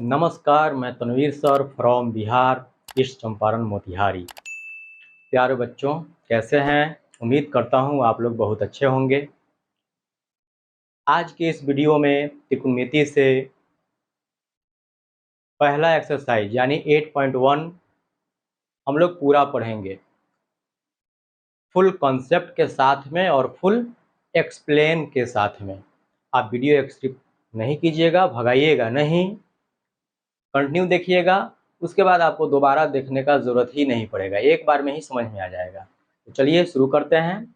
नमस्कार, मैं Tanveer sir from Bihar, east Champaran Motihari. प्यारे बच्चों, कैसे हैं? उम्मीद करता हूं आप लोग बहुत अच्छे होंगे। आज के इस वीडियो में त्रिकोणमिति से पहला एक्सरसाइज यानी 8.1 हम लोग पूरा पढ़ेंगे, फुल कॉन्सेप्ट के साथ में और फुल एक्सप्लेन के साथ में। आप वीडियो स्किप नहीं कीजिएगा, भगाइएगा नहीं, कंटिन्यू देखिएगा। उसके बाद आपको दोबारा देखने का ज़रूरत ही नहीं पड़ेगा, एक बार में ही समझ में आ जाएगा। तो चलिए शुरू करते हैं।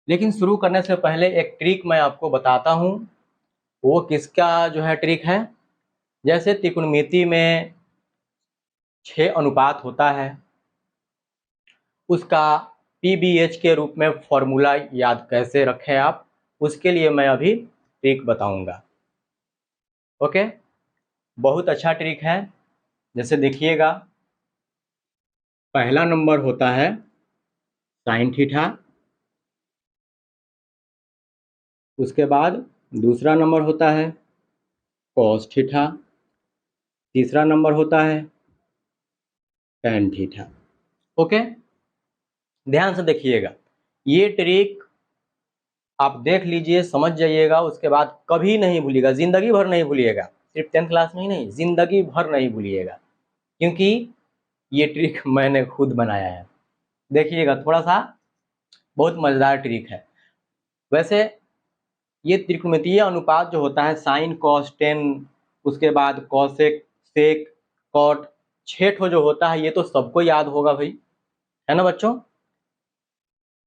लेकिन शुरू करने से पहले एक ट्रिक मैं आपको बताता हूँ। वो किसका जो है ट्रिक है, जैसे त्रिकोणमिति में 6 अनुपात होता है, उसका PBH के रूप में फॉर्मूला याद कैसे रखें आप, उसके लिए मैं अभी ट्रिक बताऊंगा। ओके, बहुत अच्छा ट्रिक है। जैसे देखिएगा, पहला नंबर होता है साइन थीटा, उसके बाद दूसरा नंबर होता है कॉस थीटा, तीसरा नंबर होता है टैन थीटा। ओके, ध्यान से देखिएगा, ये ट्रिक आप देख लीजिए, समझ जाइएगा, उसके बाद कभी नहीं भूलिएगा, जिंदगी भर नहीं भूलिएगा। सिर्फ 10th क्लास में ही नहीं, जिंदगी भर नहीं भूलिएगा, क्योंकि ये ट्रिक मैंने खुद बनाया है। देखिएगा, थोड़ा सा बहुत मज़ेदार ट्रिक है। वैसे ये त्रिकोणमितीय अनुपात जो होता है, साइन कॉस टेन, उसके बाद कॉसेक सेक कॉट, 6 ठो जो होता है, ये तो सबको याद होगा भाई, है ना बच्चों।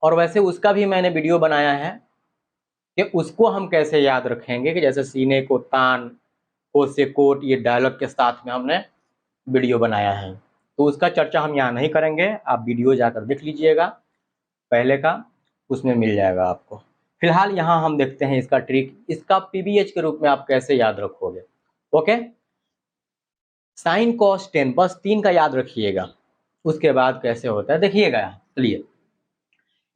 और वैसे उसका भी मैंने वीडियो बनाया है कि उसको हम कैसे याद रखेंगे, कि जैसे सीने को तान, को से कोट, ये डायलॉग के साथ में हमने वीडियो बनाया है। तो उसका चर्चा हम यहाँ नहीं करेंगे, आप वीडियो जाकर देख लीजिएगा, पहले का उसमें मिल जाएगा आपको। फिलहाल यहाँ हम देखते हैं इसका ट्रिक, इसका PBH के रूप में आप कैसे याद रखोगे। ओके, साइन कॉस टेन, बस 3 का याद रखिएगा। उसके बाद कैसे होता है देखिएगा। चलिए,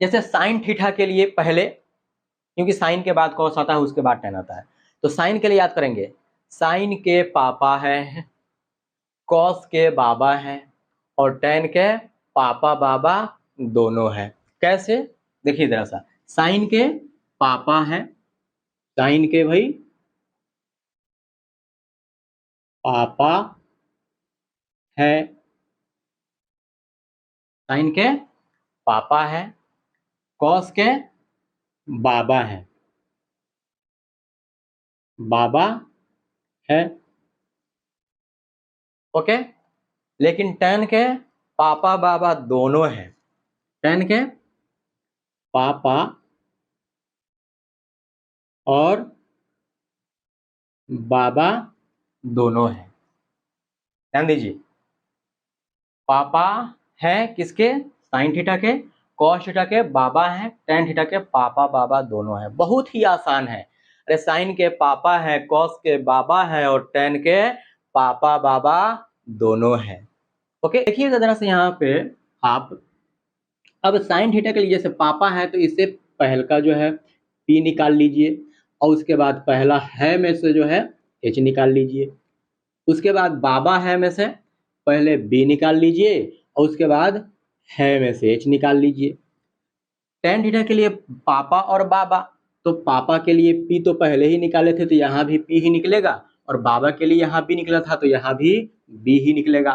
जैसे साइन थीटा के लिए पहले, क्योंकि साइन के बाद कॉस आता है, उसके बाद टेन आता है, तो साइन के लिए याद करेंगे, साइन के पापा है, कॉस के बाबा हैं, और टेन के पापा बाबा दोनों हैं। कैसे देखिए जरा सा, साइन के पापा हैं, साइन के भाई पापा है, साइन के पापा है, कॉस के बाबा है, बाबा है। ओके, लेकिन टेन के पापा बाबा दोनों हैं, टेन के पापा और बाबा दोनों हैं। ध्यान दीजिए, पापा है किसके, साइन थीटा के, कॉस थीटा के बाबा हैं, टेन थीटा के पापा बाबा दोनों हैं। बहुत ही आसान है। अरे साइन के पापा है, कॉस के बाबा है, और टेन के पापा बाबा दोनों हैं। ओके, देखिएगा जरा से यहाँ पे आप, अब साइन थीटा के लिए जैसे पापा है, तो इससे पहल का जो है P निकाल लीजिए, और उसके बाद पहला है में से जो है H निकाल लीजिए। उसके बाद बाबा है में से पहले B निकाल लीजिए, और उसके बाद है में से H निकाल लीजिए। टेन थीटा के लिए पापा और बाबा, तो पापा के लिए P तो पहले ही निकाले थे, तो यहाँ भी P ही निकलेगा, और बाबा के लिए यहाँ B निकला था, तो यहाँ भी B ही निकलेगा।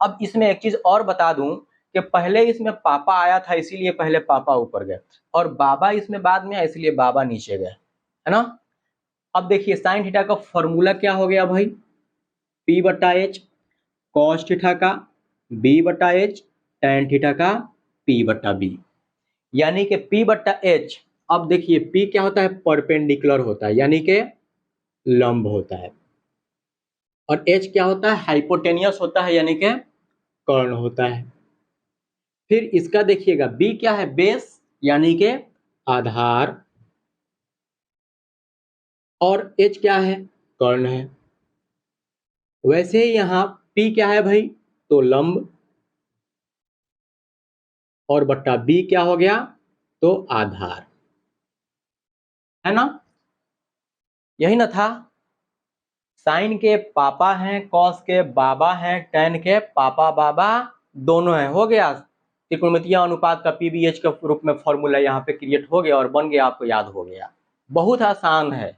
अब इसमें एक चीज और बता दूं कि पहले इसमें पापा आया था, इसीलिए पहले पापा ऊपर गए, और बाबा इसमें बाद में आया, इसलिए बाबा नीचे गए, है ना। अब देखिए, साइन थीटा का फॉर्मूला क्या हो गया भाई, P/H, कॉस थीटा का B/H, टेन थीटा का P/B, यानी कि P/H। अब देखिए, P क्या होता है, परपेंडिकुलर होता है, यानी कि लंब होता है, और H क्या होता है, हाइपोटेनियस होता है, यानी कि कर्ण होता है। फिर इसका देखिएगा, B क्या है, बेस यानी कि आधार, और H क्या है, कर्ण है। वैसे ही यहाँ P क्या है भाई, तो लंब, और बट्टा B क्या हो गया, तो आधार, है ना। यही ना था, साइन के पापा हैं, कॉस के बाबा हैं, टेन के पापा बाबा दोनों हैं। हो गया, त्रिकोणमितीय अनुपात का पीबीएच के रूप में फॉर्मूला यहाँ पे क्रिएट हो गया और बन गया, आपको याद हो गया। बहुत आसान है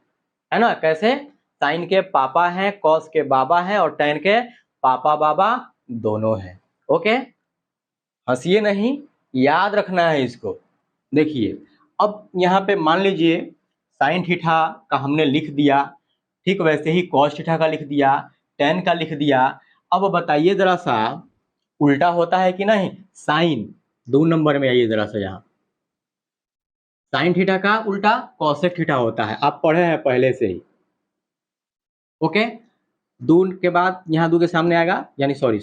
ना। कैसे? साइन के पापा हैं, कॉस के बाबा हैं और टेन के पापा बाबा दोनों हैं। ओके, हंसिए नहीं, याद रखना है इसको। देखिए, अब यहाँ पे मान लीजिए साइन थीटा का हमने लिख दिया, ठीक वैसे ही कॉस थीटा का लिख दिया, टेन का लिख दिया। अब बताइए जरा सा, उल्टा होता है कि नहीं? साइन 2 नंबर में आइए जरा सा, यहाँ साइन थीटा का उल्टा कॉसेक थीटा होता है, आप पढ़े हैं पहले से ही। ओके, 2 के बाद यहाँ 2 के सामने आएगा, यानी सॉरी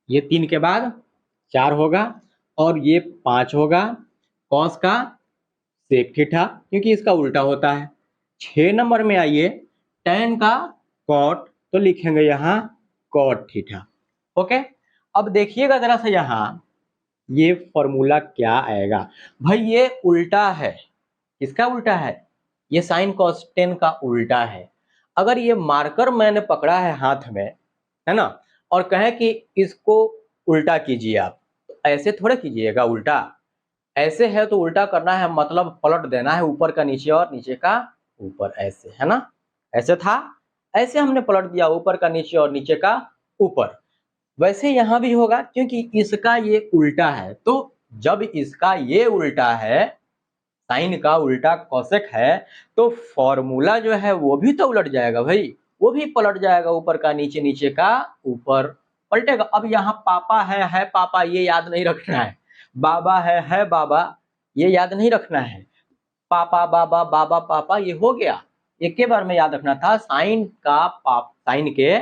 ये 3 के बाद 4 होगा और ये 5 होगा कॉस का सेक थीटा, क्योंकि इसका उल्टा होता है। 6 नंबर में आइए, टेन का कॉट, तो लिखेंगे यहाँ कॉट थीटा। ओके, अब देखिएगा जरा सा यहाँ ये फॉर्मूला क्या आएगा। भाई ये उल्टा है, किसका उल्टा है? ये साइन कॉस टेन का उल्टा है। अगर ये मार्कर मैंने पकड़ा है हाथ में, है ना, और कहे कि इसको उल्टा कीजिए आप, तो ऐसे थोड़े कीजिएगा उल्टा, ऐसे है तो उल्टा करना है, मतलब पलट देना है, ऊपर का नीचे और नीचे का ऊपर, ऐसे है ना। ऐसे था, ऐसे हमने पलट दिया, ऊपर का नीचे और नीचे का ऊपर। वैसे यहां भी होगा, क्योंकि इसका ये उल्टा है, तो जब इसका ये उल्टा है, साइन का उल्टा कोसेक है, तो फॉर्मूला जो है वो भी तो उलट जाएगा भाई, वो भी पलट जाएगा, ऊपर का नीचे, नीचे का ऊपर पलटेगा। अब यहाँ पापा है पापा, ये याद नहीं रखना है। बाबा है बाबा, ये याद नहीं रखना है। पापा बाबा बाबा पापा, ये हो गया, एक के बार में याद रखना था। साइन के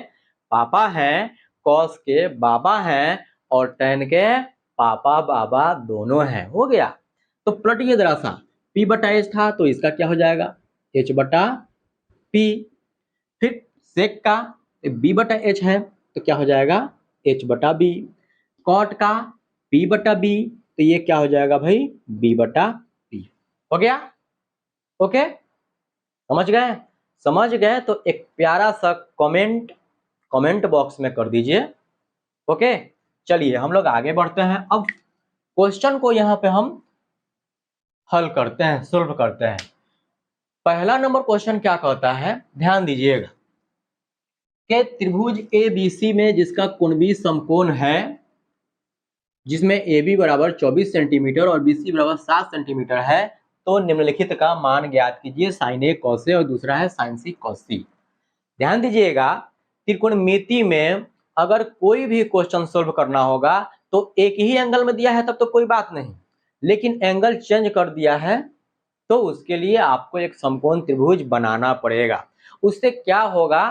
पापा हैं, कॉस के बाबा हैं और टेन के पापा बाबा दोनों हैं। हो गया, तो पलटिए जरा सा, P बटा एच था तो इसका क्या हो जाएगा? H बटा P। फिर सेक का B बटा एच है तो क्या हो जाएगा? H बटा B। कॉट का P बटा B, तो ये क्या हो जाएगा भाई? B बटा P। हो गया? ओके, समझ गए? समझ गए तो एक प्यारा सा कमेंट बॉक्स में कर दीजिए। ओके, चलिए हम लोग आगे बढ़ते हैं। अब क्वेश्चन को यहाँ पे हम हल करते हैं, सोल्व करते हैं। पहला नंबर क्वेश्चन क्या कहता है, ध्यान दीजिएगा कि त्रिभुज ABC में जिसका कोण B समकोण है, जिसमें AB बराबर 24 सेंटीमीटर और BC बराबर 7 सेंटीमीटर है, तो निम्नलिखित का मान ज्ञात कीजिए। साइन A cos A और दूसरा है साइन C cos C। ध्यान दीजिएगा, त्रिकोणमिति में अगर कोई भी क्वेश्चन सोल्व करना होगा तो एक ही एंगल में दिया है तब तो कोई बात नहीं, लेकिन एंगल चेंज कर दिया है तो उसके लिए आपको एक समकोण त्रिभुज बनाना पड़ेगा। उससे क्या होगा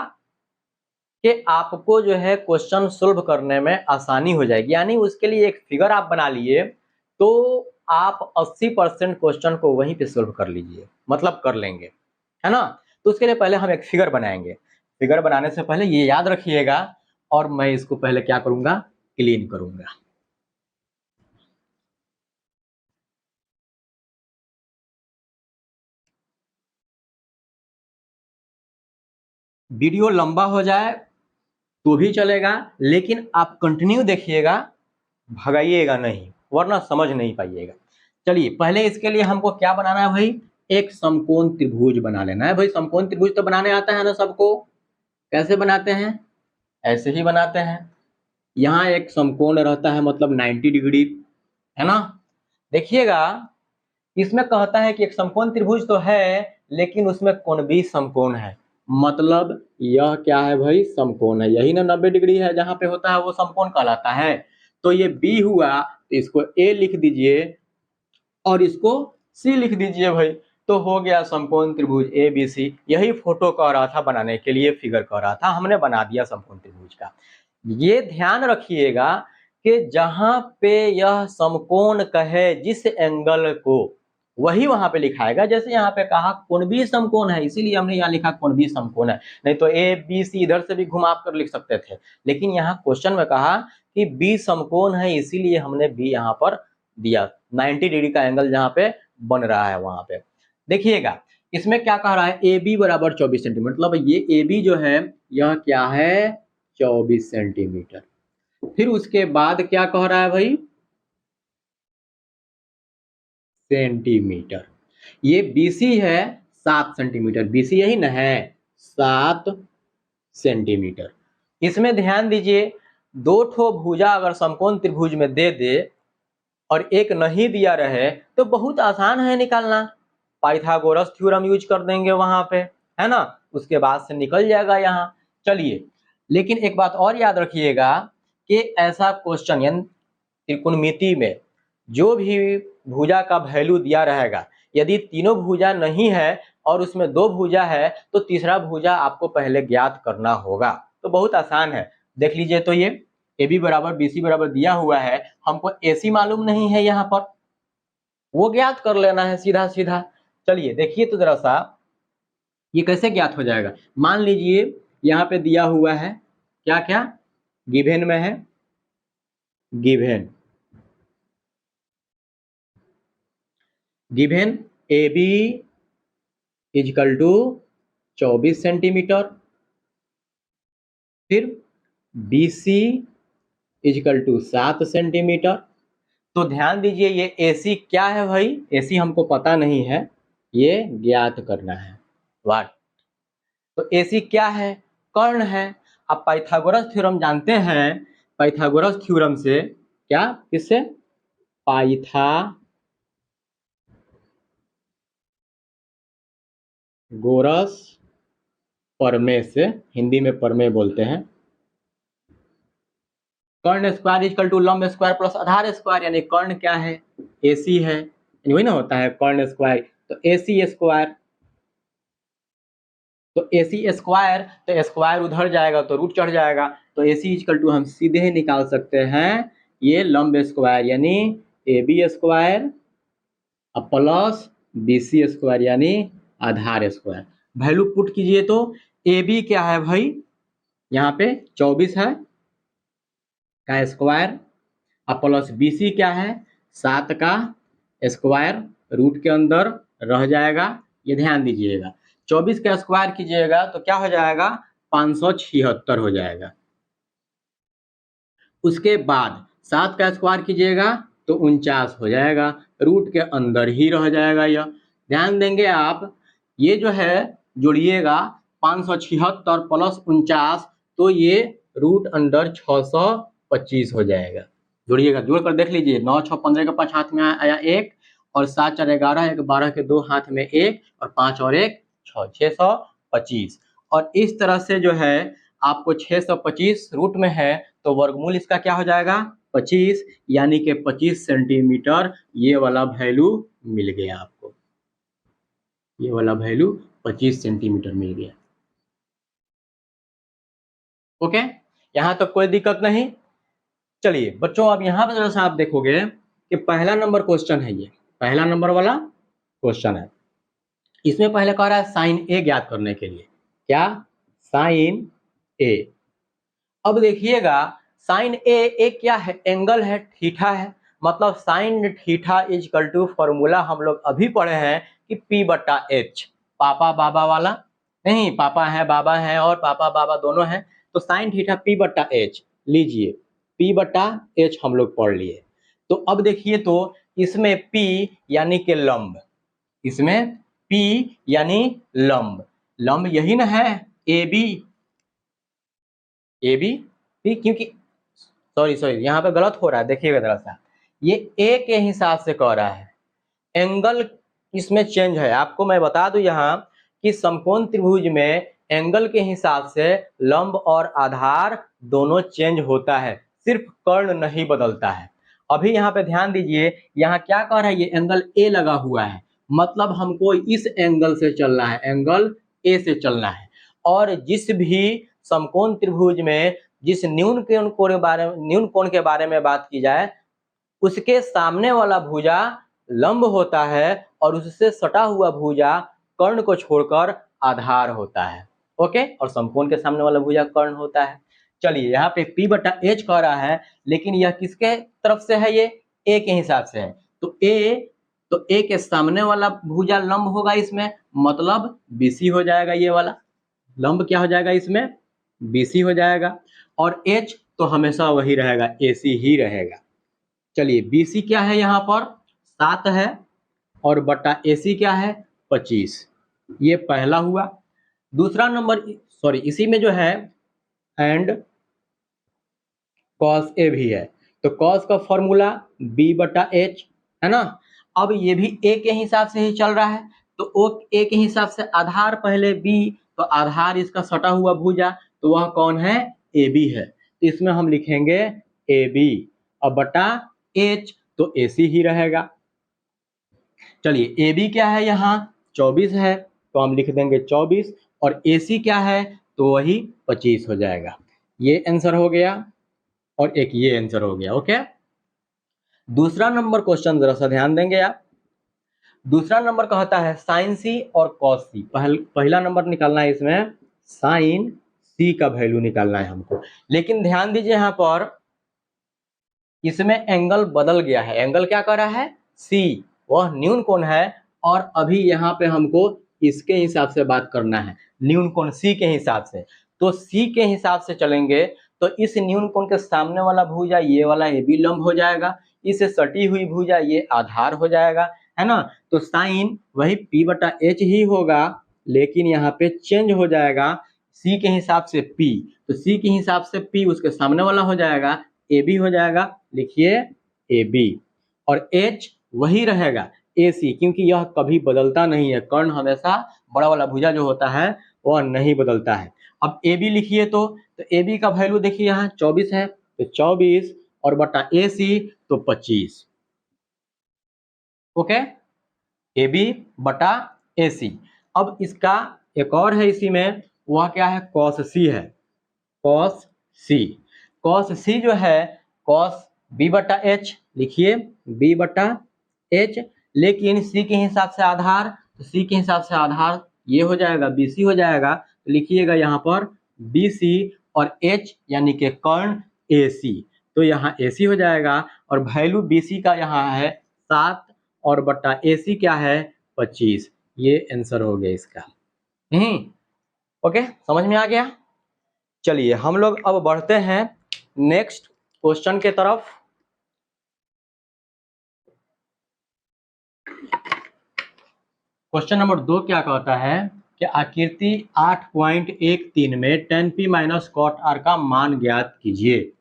कि आपको जो है क्वेश्चन सोल्व करने में आसानी हो जाएगी। यानी उसके लिए एक फिगर आप बना लिए तो आप 80% क्वेश्चन को वहीं पे सोल्व कर लीजिए, मतलब कर लेंगे, है ना। तो उसके लिए पहले हम एक फिगर बनाएंगे। फिगर बनाने से पहले ये याद रखिएगा, और मैं इसको पहले क्या करूंगा, क्लीन करूंगा। वीडियो लंबा हो जाए तो भी चलेगा, लेकिन आप कंटिन्यू देखिएगा, भगाइएगा नहीं, वरना समझ नहीं पाइएगा। चलिए, पहले इसके लिए हमको क्या बनाना है भाई? एक समकोण त्रिभुज बना लेना है भाई। समकोण त्रिभुज तो बनाने आता है ना सबको। कैसे बनाते हैं? ऐसे ही बनाते हैं। यहाँ एक समकोण रहता है, मतलब 90 डिग्री, है ना। देखिएगा, इसमें कहता है कि एक समकोण त्रिभुज तो है, लेकिन उसमें कोण भी समकोण है। मतलब यह क्या है भाई? समकोण है। यही ना 90 डिग्री है, जहां पे होता है वो समकोण कहलाता है। तो ये B हुआ, तो इसको A लिख दीजिए और इसको C लिख दीजिए भाई। तो हो गया समकोण त्रिभुज ABC। यही फोटो कह रहा था बनाने के लिए, फिगर कह रहा था, हमने बना दिया समकोण त्रिभुज का। ये ध्यान रखिएगा कि जहां पे यह समकोण कहे जिस एंगल को, वही वहां पे लिखाएगा। जैसे यहाँ पे कहा कोण भी समकोण है, इसीलिए हमने यहाँ लिखा कोण भी समकोण है। नहीं तो ABC इधर से भी घुमा कर लिख सकते थे, लेकिन यहाँ क्वेश्चन में कहा कि B समकोण है, इसीलिए हमने B यहाँ पर दिया। 90 डिग्री का एंगल जहाँ पे बन रहा है वहां पे। देखिएगा, इसमें क्या कह रहा है? AB बराबर 24 सेंटीमीटर, मतलब ये AB जो है यह क्या है 24 सेंटीमीटर। फिर उसके बाद क्या कह रहा है भाई सेंटीमीटर। ये बीसी है 7 सेंटीमीटर, बीसी यही ना है 7 सेंटीमीटर। इसमें ध्यान दीजिए दो ठो भुजा अगर समकोण त्रिभुज में दे दे और एक नहीं दिया रहे तो बहुत आसान है निकालना। पाइथागोरस थ्योरम यूज कर देंगे वहां पे, है ना, उसके बाद से निकल जाएगा यहाँ। चलिए, लेकिन एक बात और याद रखिएगा कि ऐसा क्वेश्चन यानी त्रिकोणमिति में जो भी भुजा का वैल्यू दिया रहेगा, यदि तीनों भुजा नहीं है और उसमें दो भुजा है तो तीसरा भुजा आपको पहले ज्ञात करना होगा। तो बहुत आसान है, देख लीजिए। तो ये AB बराबर BC बराबर दिया हुआ है, हमको AC मालूम नहीं है, यहाँ पर वो ज्ञात कर लेना है सीधा सीधा। चलिए देखिए तो जरा सा ये कैसे ज्ञात हो जाएगा। मान लीजिए यहाँ पे दिया हुआ है क्या क्या, गिवन में है, given AB equal to 24 centimetre, फिर BC इजकल टू 7 सेंटीमीटर। तो ध्यान दीजिए ये AC क्या है भाई, AC हमको पता नहीं है, ये ज्ञात करना है। वाट तो AC क्या है, कर्ण है। अब पाइथागोरस थ्योरम जानते हैं, पाइथागोरस थ्योरम से क्या, किससे, पाइथागोरस प्रमेय से, हिंदी में प्रमेय बोलते हैं। कर्ण स्क्वायर इक्वल टू लंब स्क्वायर प्लस आधार स्क्वायर, यानी कर्ण क्या है, AC है, वही ना होता है कर्ण स्क्वायर, तो AC स्क्वायर। तो AC स्क्वायर, तो स्क्वायर उधर जाएगा तो रूट चढ़ जाएगा, तो AC इक्वल टू हम सीधे ही निकाल सकते हैं ये लंब स्क्वायर यानी AB square plus BC square यानी आधार स्क्वायर। वैल्यू पुट कीजिए तो AB क्या है भाई, यहाँ पे 24 है का स्क्वायर, अब प्लस BC क्या है 7 का स्क्वायर, रूट के अंदर रह जाएगा। ये ध्यान दीजिएगा 24 का स्क्वायर कीजिएगा तो क्या हो जाएगा 576 हो जाएगा। उसके बाद 7 का स्क्वायर कीजिएगा तो 49 हो जाएगा, रूट के अंदर ही रह जाएगा। यह ध्यान देंगे आप, ये जो है जोड़िएगा 576 प्लस 49, तो ये रूट अंडर 625 हो जाएगा। जोड़िएगा, जोड़ कर देख लीजिए, 9 6 15 के 5 हाथ में आया 1 और 7 4 11 1 12 के 2 हाथ में 1 और 5 और 1 6 625। और इस तरह से जो है आपको 625 रूट में है तो वर्गमूल इसका क्या हो जाएगा 25, यानी कि 25 सेंटीमीटर ये वाला वैल्यू मिल गया आपको, ये वाला वैल्यू 25 सेंटीमीटर मिल गया। ओके, यहाँ तक कोई दिक्कत नहीं। चलिए बच्चों, अब यहाँ पर जरा सा आप देखोगे कि पहला नंबर क्वेश्चन है, ये पहला नंबर वाला क्वेश्चन है। इसमें पहले कह रहा है साइन ए ज्ञात करने के लिए, क्या, साइन ए। अब देखिएगा साइन ए एक क्या है, एंगल है, थीटा है, मतलब sine theta is equal to formula हम लोग अभी पढ़े हैं कि P/H, पापा बाबा वाला नहीं, पापा है बाबा है और पापा बाबा दोनों हैं, तो साइन थीटा P/H लीजिए, P/H हम लोग पढ़ लिए। तो अब देखिए तो इसमें P यानी कि लंब, इसमें P यानी लंब, लंब यही ना है AB, P, क्योंकि सॉरी यहाँ पे गलत हो रहा है, देखिएगा जरा सा, ये A के हिसाब से कह रहा है, एंगल इसमें चेंज है। आपको मैं बता दूं यहाँ कि समकोण त्रिभुज में एंगल के हिसाब से लंब और आधार दोनों चेंज होता है, सिर्फ कर्ण नहीं बदलता है। अभी यहाँ पे ध्यान दीजिए, यहाँ क्या कह रहा है, ये एंगल A लगा हुआ है, मतलब हमको इस एंगल से चलना है, एंगल A से चलना है। और जिस भी समकोण त्रिभुज में जिस न्यून कोण के बारे में बात की जाए, उसके सामने वाला भुजा लंब होता है और उससे सटा हुआ भुजा कर्ण को छोड़कर आधार होता है। ओके, और समकोण के सामने वाला भुजा कर्ण होता है। चलिए यहाँ पे P/H कह रहा है, लेकिन यह किसके तरफ से है, ये A के हिसाब से है, तो A के सामने वाला भुजा लंब होगा इसमें, मतलब BC हो जाएगा, ये वाला लंब क्या हो जाएगा इसमें BC हो जाएगा, और H तो हमेशा वही रहेगा, AC ही रहेगा। चलिए BC क्या है यहाँ पर 7 है, और बटा AC क्या है 25, ये पहला हुआ। दूसरा नंबर, सॉरी इसी में जो है एंड cos A भी है, तो cos का फॉर्मूला B बटा H है ना। अब ये भी A के हिसाब से ही चल रहा है, तो वो A के हिसाब से आधार पहले B, तो आधार इसका सटा हुआ भुजा, तो वह कौन है AB है, तो इसमें हम लिखेंगे AB, अब बटा H तो AC ही रहेगा। चलिए AB क्या है यहाँ 24 है, तो हम लिख देंगे 24, और AC क्या है तो वही 25 हो जाएगा। ये आंसर हो गया, और एक ये आंसर हो गया। ओके, दूसरा नंबर क्वेश्चन जरा सा ध्यान देंगे आप। दूसरा नंबर कहता है साइन सी और कॉस सी। पहला नंबर निकालना है, इसमें साइन सी का वैल्यू निकालना है हमको। लेकिन ध्यान दीजिए यहाँ पर इसमें एंगल बदल गया है। एंगल क्या कर रहा है सी, वह न्यून कोण है, और अभी यहाँ पे हमको इसके हिसाब से बात करना है, न्यून कोण सी के हिसाब से। तो सी के हिसाब से चलेंगे तो इस न्यून कोण के सामने वाला भुजा ये वाला ये भी लंब हो जाएगा, इससे सटी हुई भुजा ये आधार हो जाएगा, है ना। तो साइन वही P बटा H ही होगा, लेकिन यहाँ पे चेंज हो जाएगा, सी के हिसाब से P, तो सी के हिसाब से P उसके सामने वाला हो जाएगा AB हो जाएगा, लिखिए AB, और H वही रहेगा AC, क्योंकि यह कभी बदलता नहीं है, कर्ण हमेशा बड़ा वाला भुजा जो होता है वह नहीं बदलता है। अब AB लिखिए, तो AB का वैल्यू देखिए यहाँ 24 है, तो 24 और बटा AC तो 25। ओके, AB बटा AC। अब इसका एक और है इसी में, वह क्या है cos C है, cos C। cos C जो है cos B बटा H, लिखिए B बटा H, लेकिन C के हिसाब से आधार, तो C के हिसाब से आधार ये हो जाएगा BC हो जाएगा, तो लिखिएगा यहाँ पर BC, और H यानी कि कर्ण AC, तो यहाँ AC हो जाएगा, और वैल्यू BC का यहाँ है 7, और बटा AC क्या है 25। ये आंसर हो गया इसका। ओके, समझ में आ गया। चलिए हम लोग अब बढ़ते हैं नेक्स्ट क्वेश्चन के तरफ। क्वेश्चन नंबर 2 क्या कहता है कि आकृति 8.13 में tan P minus cot R का मान ज्ञात कीजिए।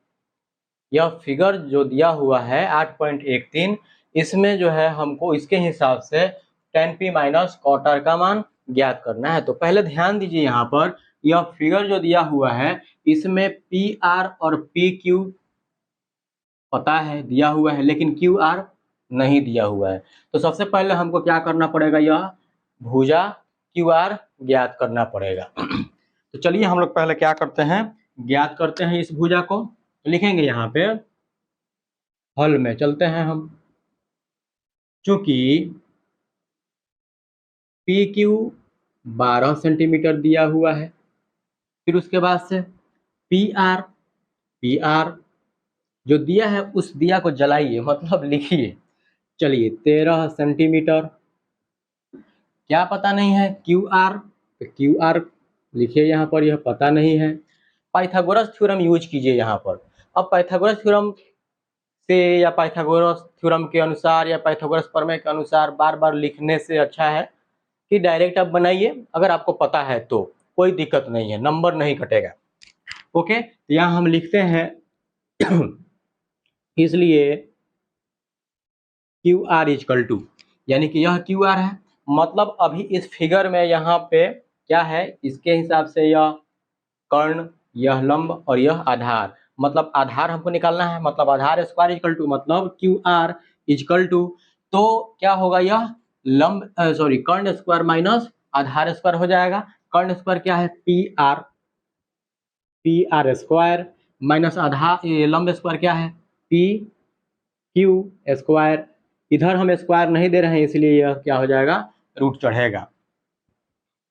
यह फिगर जो दिया हुआ है 8.13, इसमें जो है हमको इसके हिसाब से tan P minus cot R का मान ज्ञात करना है। तो पहले ध्यान दीजिए यहाँ पर, यह फिगर जो दिया हुआ है इसमें PR और PQ पता है दिया हुआ है, लेकिन QR नहीं दिया हुआ है। तो सबसे पहले हमको क्या करना पड़ेगा, यह भुजा QR ज्ञात करना पड़ेगा। तो चलिए हम लोग पहले क्या करते हैं, ज्ञात करते हैं इस भुजा को। लिखेंगे यहाँ पे, हल में चलते हैं हम, चूंकि PQ 12 सेंटीमीटर दिया हुआ है, फिर उसके बाद से PR जो दिया है उस दिया को जलाइए, मतलब लिखिए, चलिए 13 सेंटीमीटर। क्या पता नहीं है QR, तो QR लिखिए यहाँ पर, यह पता नहीं है। पाइथागोरस थ्योरम यूज कीजिए यहाँ पर। अब पाइथागोरस थ्योरम से या पाइथागोरस थ्योरम के अनुसार या पाइथागोरस प्रमेय के अनुसार बार बार लिखने से अच्छा है कि डायरेक्ट आप बनाइए। अगर आपको पता है तो कोई दिक्कत नहीं है, नंबर नहीं कटेगा। ओके, तो यहाँ हम लिखते हैं इसलिए QR इजकल टू, यानी कि यह QR है, मतलब अभी इस फिगर में यहाँ पे क्या है, इसके हिसाब से यह कर्ण, यह लंब और यह आधार, मतलब आधार हमको निकालना है, मतलब आधार स्क्वायर इजकल टू मतलब QR इजकल टू, तो क्या होगा, यह लंब सॉरी कर्ण स्क्वायर माइनस आधार स्क्वायर हो जाएगा। कर्ण स्क्वायर क्या है PR स्क्वायर माइनस आधार लंब स्क्वायर क्या है PQ स्क्वायर। इधर हम स्क्वायर नहीं दे रहे हैं, इसलिए यह क्या हो जाएगा, रूट चढ़ेगा।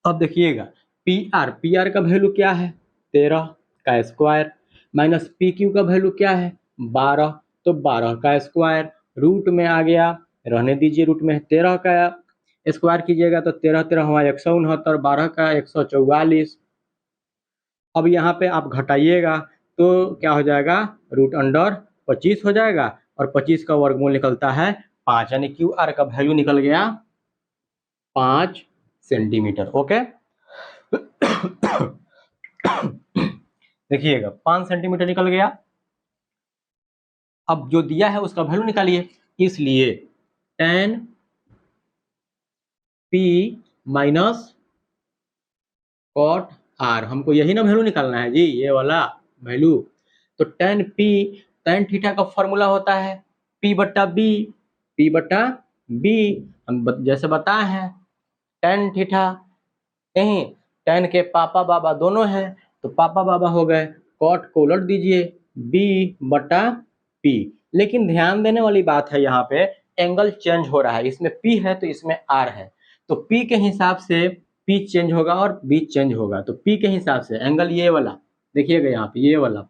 अब देखिएगा PR का वैल्यू क्या है 13 का स्क्वायर, माइनस PQ का वैल्यू क्या है 12, तो 12 का स्क्वायर, रूट में आ गया, रहने दीजिए, रूट में 13 का स्क्वायर कीजिएगा तो 13 13 हुआ 169, 12 का 144, अब यहाँ पे आप घटाइएगा तो क्या हो जाएगा, रूट अंडर 25 हो जाएगा और 25 का वर्गमूल निकलता है 5, यानी क्यू आर का वैल्यू निकल गया 5 सेंटीमीटर। ओके देखिएगा 5 सेंटीमीटर निकल गया। अब जो दिया है उसका वैल्यू निकालिए, इसलिए tan P minus cot R, हमको यही ना वैल्यू निकालना है जी, ये वाला वैल्यू। तो tan P, tan थीटा का फॉर्मूला होता है P बट्टा B, P बट्टा B। हम जैसे बताए हैं tan थीटा, कहीं tan के पापा बाबा दोनों हैं तो पापा बाबा हो गए, cot को उलट दीजिए B बट्टा P। लेकिन ध्यान देने वाली बात है, यहाँ पे एंगल चेंज हो रहा है, इसमें P है तो इसमें R है, तो P के हिसाब से P चेंज होगा और B चेंज होगा। तो P के हिसाब से एंगल ये वाला देखिएगा, यहाँ पे ये वाला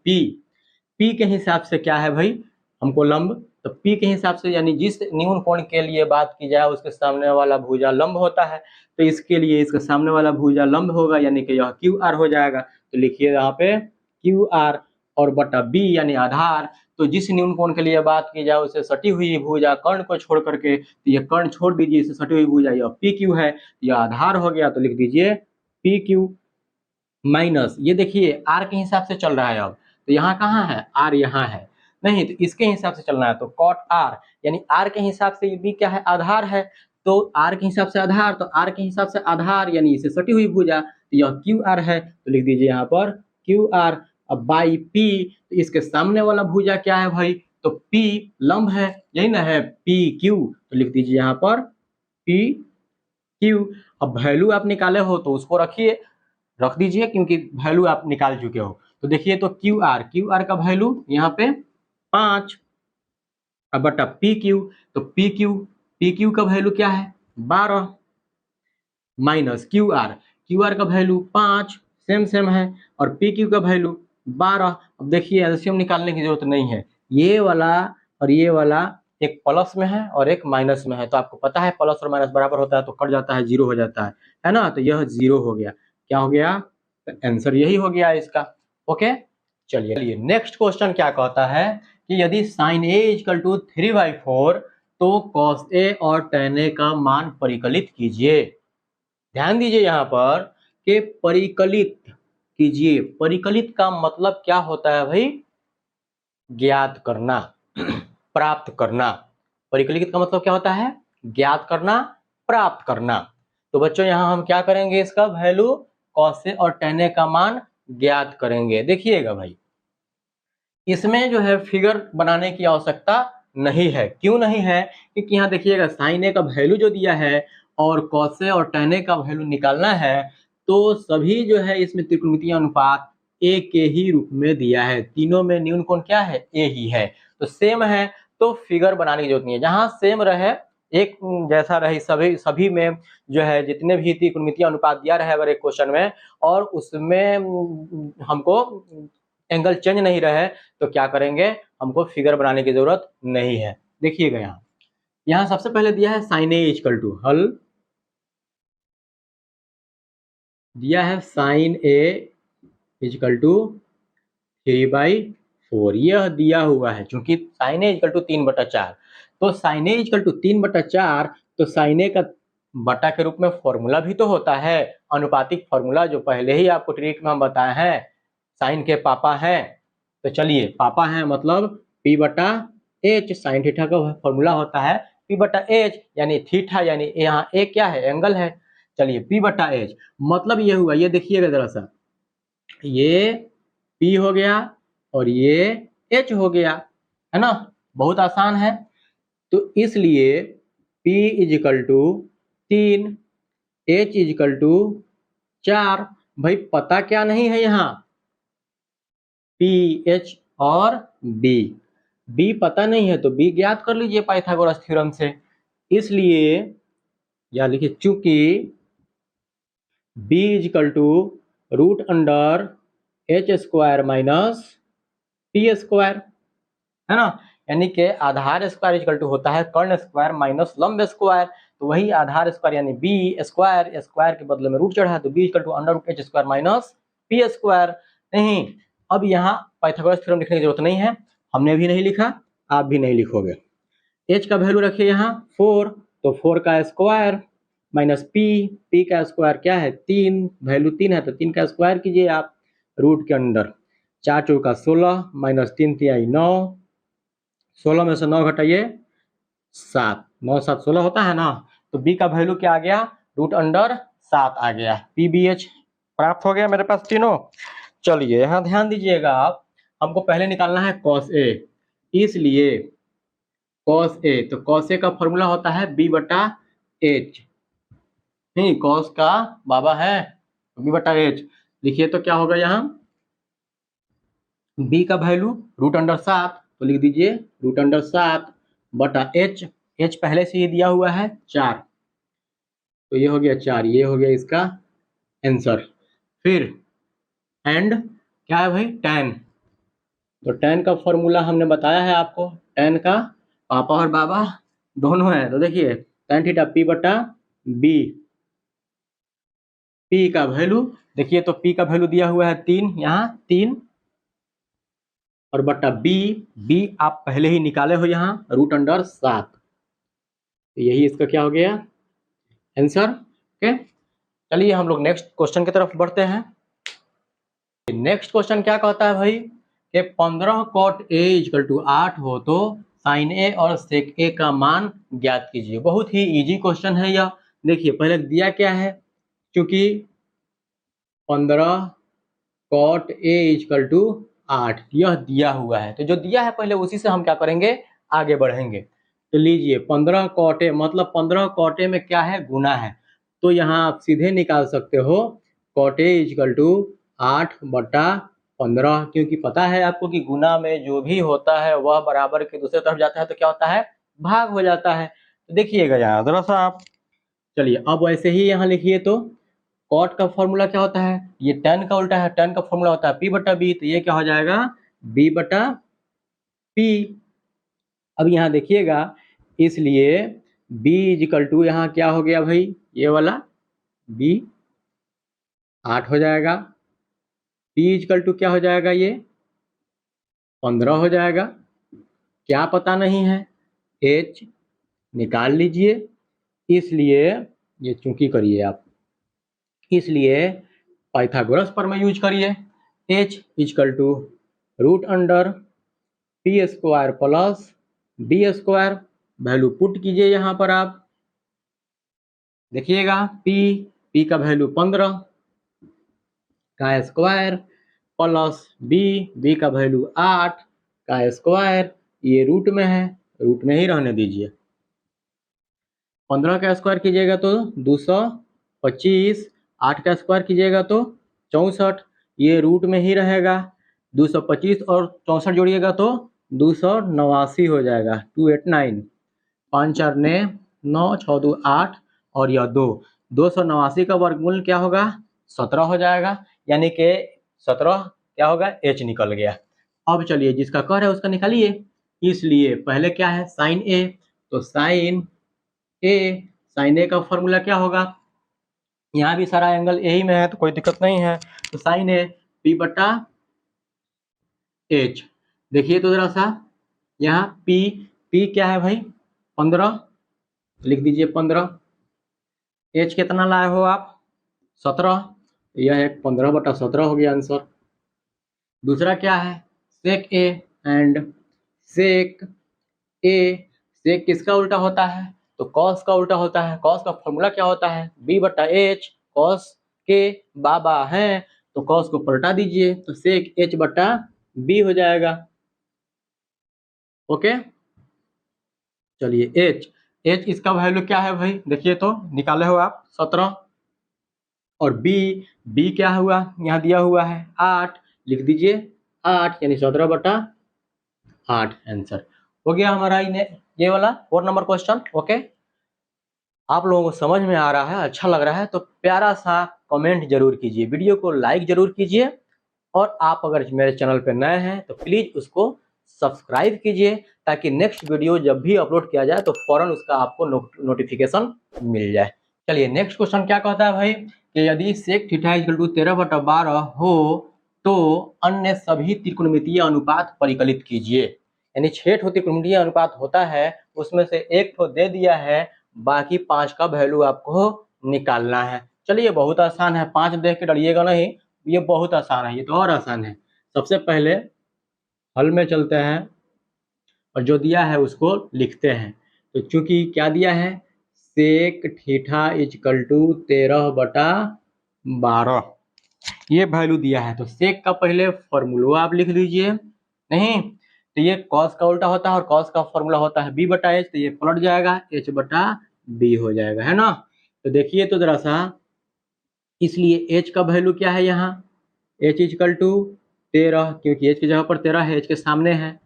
P के हिसाब से क्या है भाई, हमको लंब, तो P के हिसाब से यानी जिस न्यून कोण के लिए बात की जाए उसके सामने वाला भुजा लंब होता है, तो इसके लिए इसका सामने वाला भुजा लंब होगा, यानी कि यह क्यू आर हो जाएगा। तो लिखिए यहाँ पे क्यू आर और बटा बी यानी आधार, तो जिस न्यून कोण के लिए बात की जाए उसे सटी हुई भुजा कर्ण को छोड़ करके, तो ये कर्ण छोड़ दीजिए, इसे सटी हुई भुजा यह पी क्यू है, यह आधार हो गया, तो लिख दीजिए पी क्यू माइनस, ये देखिए आर के हिसाब से चल रहा है। अब तो यहाँ कहाँ है, आर यहाँ है, नहीं तो इसके हिसाब से चलना है, तो कॉट आर यानी आर के हिसाब से ये बी क्या है, आधार है, तो आर के हिसाब से आधार, तो आर के हिसाब से आधार यानी इसे सटी हुई भुजा, तो यह क्यू आर है, तो लिख दीजिए यहाँ पर क्यू आर। अब बाई पी, तो इसके सामने वाला भुजा क्या है भाई, तो पी लंब है, यही ना है पी क्यू, तो लिख दीजिए यहाँ पर पी क्यू। अब वैल्यू आप निकाले हो तो उसको रख दीजिए, क्योंकि वैल्यू आप निकाल चुके हो। तो देखिए तो क्यू आर का वैल्यू यहाँ पे 5 अब बटा पी क्यू, तो पी क्यू का वैल्यू क्या है 12 माइनस क्यू आर का वैल्यू 5 सेम है, और पी क्यू का वैल्यू 12। अब देखिए एलसीएम निकालने की जरूरत नहीं है, ये वाला और ये वाला एक प्लस में है और एक माइनस में है, तो आपको पता है प्लस और माइनस बराबर होता है तो कट जाता है, जीरो हो जाता है ना, तो यह जीरो हो गया। क्या हो गया, तो आंसर यही हो गया इसका। ओके चलिए नेक्स्ट क्वेश्चन क्या कहता है कि यदि sin a इक्वल टू 3/4 तो cos a और tan a का मान परिकलित कीजिए। ध्यान दीजिए यहाँ पर कि परिकलित कीजिए, परिकलित का मतलब क्या होता है भाई, ज्ञात करना प्राप्त करना। परिकलित का मतलब क्या होता है, ज्ञात करना प्राप्त करना। तो बच्चों यहाँ हम क्या करेंगे, इसका वैल्यू cos a और tan a का मान ज्ञात करेंगे। देखिएगा भाई इसमें जो है फिगर बनाने की आवश्यकता नहीं है, क्यों नहीं है, क्योंकि यहाँ देखिएगा साइन ए का वैल्यू जो दिया है और कॉस ए और tan ए का वैल्यू निकालना है, तो सभी जो है इसमें त्रिकोणमितीय अनुपात ए के ही रूप में दिया है, तीनों में न्यून कोण क्या है, ए ही है, तो सेम है, तो फिगर बनाने की जरूरत नहीं है। जहां सेम रहे, एक जैसा रहे, सभी में जो है जितने भी त्रिकोणमितीय अनुपात दिया रहे अगर एक क्वेश्चन में, और उसमें हमको एंगल चेंज नहीं रहे, तो क्या करेंगे, हमको फिगर बनाने की जरूरत नहीं है। देखिएगा यहाँ सबसे पहले दिया है साइन ए इक्वल टू, हल दिया है साइन ए इक्वल टू 3/4, यह दिया हुआ है, चूंकि साइन ए इक्वल टू 3/4, तो साइन ए इक्वल टू 3/4, तो साइन ए का बटा के रूप में फॉर्मूला भी तो होता है, अनुपातिक फॉर्मूला, जो पहले ही आपको ट्रिक में हम बताए हैं, साइन के पापा हैं, तो चलिए पापा हैं मतलब P बटा एच, साइन थीटा का फॉर्मूला होता है P बटा एच, यानी थीटा यानी यहाँ ए क्या है, एंगल है। चलिए P बटा एच मतलब ये हुआ, ये देखिएगा जरा सा, ये P हो गया और ये H हो गया, है ना, बहुत आसान है। तो इसलिए P equal to 3, H equal to 4, भाई पता क्या नहीं है यहाँ, P H और B पता नहीं है तो B ज्ञात कर लीजिए पाइथागोरस थ्योरम से। इसलिए या लिखिए चूंकि B equal to root under h square minus p square, है ना, यानी कि आधार स्क्वायर इक्वल टू होता है कर्ण स्क्वायर माइनस लंब स्क्वायर, तो वही आधार स्क्वायर यानी बी स्क्वायर, स्क्वायर के बदले में रूट चढ़ा है, तो b equal to under root h square minus p square, नहीं, अब यहाँ पाइथागोरस थ्योरम लिखने की जरूरत नहीं है, हमने भी नहीं लिखा, आप भी नहीं लिखोगे। h का वैल्यू रखिए यहाँ 4, तो 4 का स्क्वायर माइनस p का स्क्वायर क्या है 3, वैल्यू 3 है तो 3 का स्क्वायर कीजिए आप रूट के अंदर, 4 चौका 16 माइनस 3 तिहाई 9, 16 में से 9 घटाइए 7, 9 7 16 होता है ना, तो b का वैल्यू क्या आ गया रूट अंडर 7 आ गया, pbh प्राप्त हो गया मेरे पास तीनों। चलिए यहाँ ध्यान दीजिएगा आप, हमको पहले निकालना है cos a, इसलिए cos a, तो cos a का फॉर्मूला होता है b बटा h, नहीं cos का बाबा है b बटा h, लिखिए तो क्या होगा यहाँ b का वैल्यू रूट अंडर 7, तो लिख दीजिए रूट अंडर 7 बटा h पहले से ही दिया हुआ है 4, तो ये हो गया 4, ये हो गया इसका आंसर। फिर एंड क्या है भाई tan, तो tan का फॉर्मूला हमने बताया है आपको, tan का पापा और बाबा दोनों है, तो देखिए tan थीटा p बटा b, p का वैल्यू देखिए तो p का वैल्यू दिया हुआ है 3, यहाँ 3 और बटा b आप पहले ही निकाले हो यहाँ रूट अंडर 7, तो यही इसका क्या हो गया आंसर। ओके, चलिए हम लोग नेक्स्ट क्वेश्चन की तरफ बढ़ते हैं। नेक्स्ट क्वेश्चन क्या कहता है भाई कि 15 cot a इक्वल टू 8 हो तो साइन a और सेक a का मान ज्ञात कीजिए। बहुत ही इजी क्वेश्चन है यह। देखिए पहले दिया क्या है, क्योंकि 15 cot a इक्वल टू 8 यह दिया हुआ है, तो जो दिया है पहले उसी से हम क्या करेंगे आगे बढ़ेंगे। तो लीजिए 15 cot a मतलब 15 cot a में क्या है गुना है, तो यहाँ आप सीधे निकाल सकते हो cot a इक्वल टू 8 बटा 15, क्योंकि पता है आपको कि गुना में जो भी होता है वह बराबर के दूसरे तरफ जाता है तो क्या होता है भाग हो जाता है। तो देखिएगा यहाँ जरा सा आप, चलिए अब वैसे ही यहाँ लिखिए तो कॉट का फॉर्मूला क्या होता है, ये tan का उल्टा है, tan का फॉर्मूला होता है p बटा b, तो ये क्या हो जाएगा b बटा p। अब यहाँ देखिएगा, इसलिए b इक्वल टू यहाँ क्या हो गया भाई, ये वाला b 8 हो जाएगा, p इक्वल टू क्या हो जाएगा ये 15 हो जाएगा, क्या पता नहीं है h निकाल लीजिए, इसलिए ये चूंकि करिए आप, इसलिए पाइथागोरस पर में यूज करिए, h equal to root under p square plus B square, value put कीजिए यहाँ पर आप, देखिएगा p का वैल्यू 15 का स्क्वायर प्लस b का वैल्यू 8 का स्क्वायर, ये रूट में है, रूट में ही रहने दीजिए। 15 का स्क्वायर कीजिएगा तो 225, 8 का स्क्वायर कीजिएगा तो 64, ये रूट में ही रहेगा, 225 और 64 जोड़िएगा तो 289 हो जाएगा, 289, 5 4 ने 9, 6 2 8 और यह 289 का वर्गमूल क्या होगा 17 हो जाएगा, यानी कि 17 क्या होगा h निकल गया। अब चलिए जिसका कर है उसका निकालिए, इसलिए पहले क्या है साइन a, तो साइन ए का फॉर्मूला क्या होगा, यहाँ भी सारा एंगल यही में है तो कोई दिक्कत नहीं है, तो साइन ए p बटा h, देखिए तो जरा सा यहाँ p क्या है भाई 15, लिख दीजिए 15, h कितना लाए हो आप 17, यह एक 15 बटा 17 हो गया आंसर। दूसरा क्या है सेक ए एंड सेक ए, सेक किसका उल्टा होता है तो कॉस का उल्टा होता है, कॉस का फॉर्मूला क्या होता है b बटा एच, कॉस के बाबा हैं तो कॉस को पलटा दीजिए तो सेक h बटा b हो जाएगा। ओके, चलिए h इसका वैल्यू क्या है भाई, देखिए तो निकाले हो आप 17, और b क्या हुआ यहाँ दिया हुआ है 8, लिख दीजिए 8 यानी 17 बटा 8 आंसर हो गया हमारा ये वाला 4 नंबर क्वेश्चन। ओके, आप लोगों को समझ में आ रहा है, अच्छा लग रहा है तो प्यारा सा कमेंट जरूर कीजिए, वीडियो को लाइक जरूर कीजिए, और आप अगर मेरे चैनल पर नए हैं तो प्लीज उसको सब्सक्राइब कीजिए ताकि नेक्स्ट वीडियो जब भी अपलोड किया जाए तो फौरन उसका आपको नोटिफिकेशन मिल जाए। चलिए नेक्स्ट क्वेश्चन क्या कहता है भाई कि यदि सेक थीटा इक्वल टू 13 बटा 12 हो तो अन्य सभी त्रिकोणमितीय अनुपात परिकलित कीजिए। यानी 6 ठो त्रिकोणमितीय अनुपात होता है, उसमें से एक ठो दे दिया है, बाकी 5 का वैल्यू आपको निकालना है। चलिए बहुत आसान है, 5 देख के डरिएगा नहीं, ये बहुत आसान है, ये तो और आसान है। सबसे पहले हल में चलते हैं और जो दिया है उसको लिखते हैं। तो चूंकि क्या दिया है, सेक थीटा इजकल टू 13/12 ये वैल्यू दिया है। तो सेक का पहले फॉर्मूला आप लिख लीजिए। नहीं तो ये कॉस का उल्टा होता है और कॉस का फॉर्मूला होता है b/h, तो ये पलट जाएगा h/b हो जाएगा, है ना। तो देखिए तो जरा सा, इसलिए h का वैल्यू क्या है यहाँ, h इजकल टू 13, क्योंकि h की जगह पर 13 है, h के सामने है,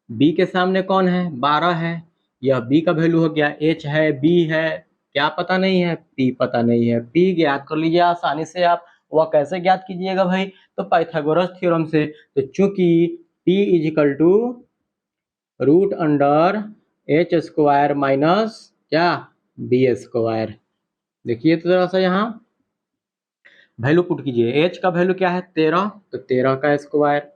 b के सामने कौन है, 12 है, यह b का वैल्यू हो गया, h है b है, क्या पता नहीं है, p पता नहीं है, p ज्ञात कर लीजिए आसानी से आप। वह कैसे ज्ञात कीजिएगा भाई, तो पाइथागोरस थ्योरम से। तो चूंकि p equal to root under h square minus क्या b स्क्वायर। देखिए तो जरा सा यहाँ वैल्यू पुट कीजिए, h का वैल्यू क्या है 13, तो 13 का स्क्वायर,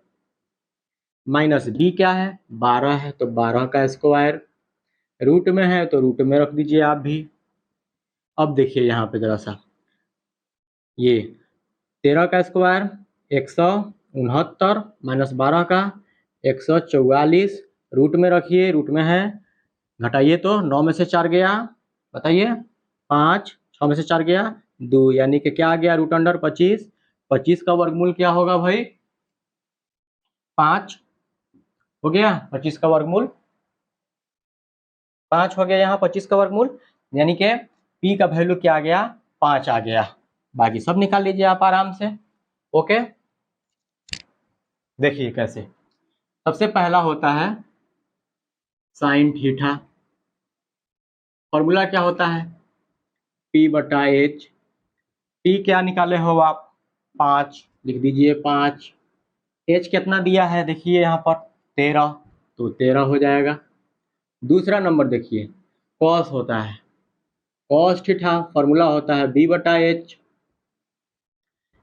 माइनस b क्या है 12 है, तो 12 का स्क्वायर, रूट में है तो रूट में रख दीजिए आप भी। अब देखिए यहाँ पे जरा सा, ये 13 का स्क्वायर 169 माइनस 12 का 144, रूट में रखिए, रूट में है, घटाइए तो 9 में से 4 गया, बताइए 5, 6 में से 4 गया 2, यानी कि क्या आ गया रूट अंडर 25। 25 का वर्गमूल क्या होगा भाई, 5 हो गया, 25 का वर्गमूल 5 हो गया, यहाँ 25 का वर्गमूल, यानी कि p का वैल्यू क्या आ गया 5 आ गया। बाकी सब निकाल लीजिए आप आराम से। ओके, देखिए कैसे, सबसे पहला होता है साइन थीटा, फॉर्मूला क्या होता है p/h, p क्या निकाले हो आप 5, लिख दीजिए 5, h कितना दिया है देखिए यहाँ पर 13, तो 13 हो जाएगा। दूसरा नंबर देखिए कॉस होता है, कॉस थीटा फॉर्मूला होता है b/h,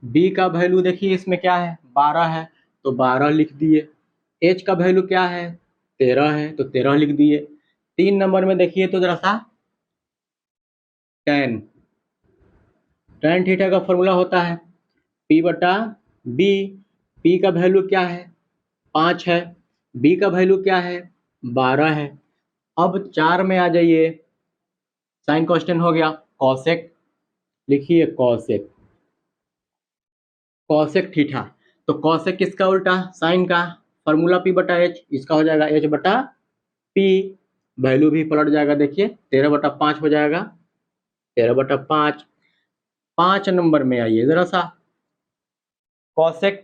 b का वैल्यू देखिए इसमें क्या है 12 है, तो 12 लिख दिए, h का वैल्यू क्या है 13 है, तो 13 लिख दिए। 3 नंबर में देखिए तो जरा सा tan, tan थीटा का फॉर्मूला होता है p/b, p का वैल्यू क्या है 5 है, b का वैल्यू क्या है 12 है। अब 4 में आ जाइए, साइन कांस्टेंट हो गया कॉसेक, लिखिए कॉसेक, कॉसेक थीटा, तो कॉसेक किसका उल्टा साइन का, फॉर्मूला p/h, इसका हो जाएगा h/p, वैल्यू भी पलट जाएगा, देखिए 13/5 हो जाएगा, 13/5। 5 नंबर में आइए जरा सा, कॉसेक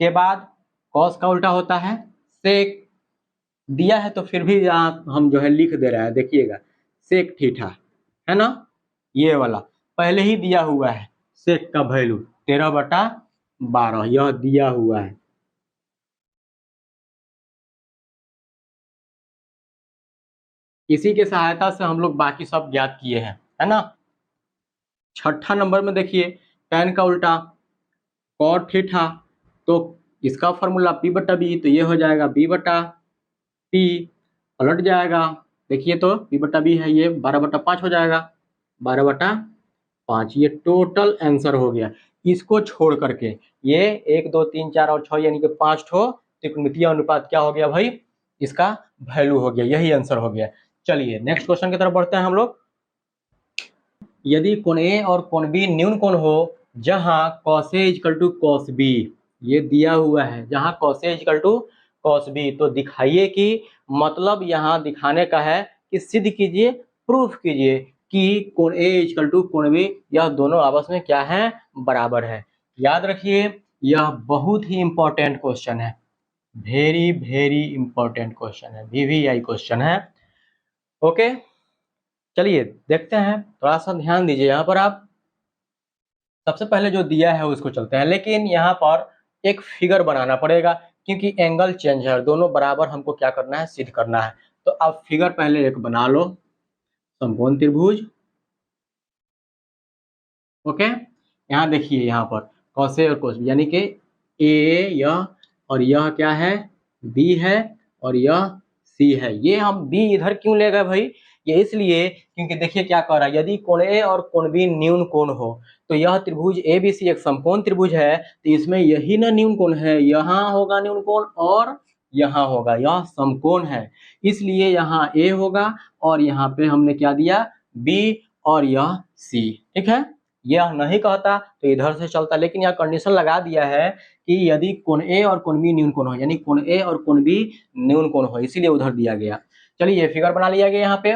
के बाद कॉस का उल्टा होता है सेक, दिया है तो फिर भी यहाँ हम जो है लिख दे रहा है, देखिएगा सेक थीटा, है ना, ये वाला पहले ही दिया हुआ है, सेक का वैल्यू 13/12 यह दिया हुआ है। इसी के सहायता से हम लोग बाकी सब ज्ञात किए हैं, है ना। छठा नंबर में देखिए tan का उल्टा cot थीटा, तो इसका फॉर्मूला p/b, तो ये हो जाएगा b/p, पलट जाएगा, देखिए तो p/b है, ये 12/5 हो जाएगा, 12/5, ये टोटल आंसर हो गया। इसको छोड़ करके ये 1 2 3 4 और 6 यानी कि 5 ठो त्रिकोणमितीय अनुपात क्या हो गया भाई, इसका वैल्यू हो गया, यही आंसर हो गया। चलिए नेक्स्ट क्वेश्चन की तरफ बढ़ते हैं हम लोग। यदि कोण ए और कोण बी न्यून कोण हो, जहां cos A equal to cos B, ये दिया हुआ है, जहां cos A equal to cos B, तो दिखाइए कि, मतलब यहाँ दिखाने का है कि सिद्ध कीजिए, प्रूफ कीजिए कि कोण A इक्वल टू कोण B यह दोनों आपस में क्या है, बराबर है। याद रखिए यह बहुत ही इंपॉर्टेंट क्वेश्चन है, वेरी वेरी इंपॉर्टेंट क्वेश्चन है, VVI क्वेश्चन है। ओके चलिए देखते हैं, थोड़ा सा ध्यान दीजिए यहाँ पर आप। सबसे पहले जो दिया है उसको चलते हैं, लेकिन यहाँ पर एक फिगर बनाना पड़ेगा क्योंकि एंगल चेंज है, दोनों बराबर हमको क्या करना है, सिद्ध करना है। तो आप फिगर पहले एक बना लो, समकोण त्रिभुज। ओके यहाँ देखिए, यहाँ पर कॉस ए और कॉस बी, यानी कि ए यह, और यह क्या है, बी है, और यह सी है। ये हम बी इधर क्यों ले गए भाई, ये इसलिए क्योंकि देखिए क्या कह रहा है, यदि कोण ए और कोण बी न्यून कोण हो तो यह त्रिभुज ए बी सी एक समकोण त्रिभुज है, तो इसमें यही ना न्यून कोण है, यहाँ होगा न्यून कोण और यहाँ होगा, यह समकोण है, इसलिए यहाँ ए होगा और यहाँ पे हमने क्या दिया, बी और यह सी। ठीक है, यह नहीं कहता तो इधर से चलता, लेकिन यह कंडीशन लगा दिया है कि यदि कोण ए और कोण बी न्यून कोण हो, यानी कोण ए और कोण बी न्यून कोण हो, इसीलिए उधर दिया गया। चलिए ये फिगर बना लिया गया यहाँ पे।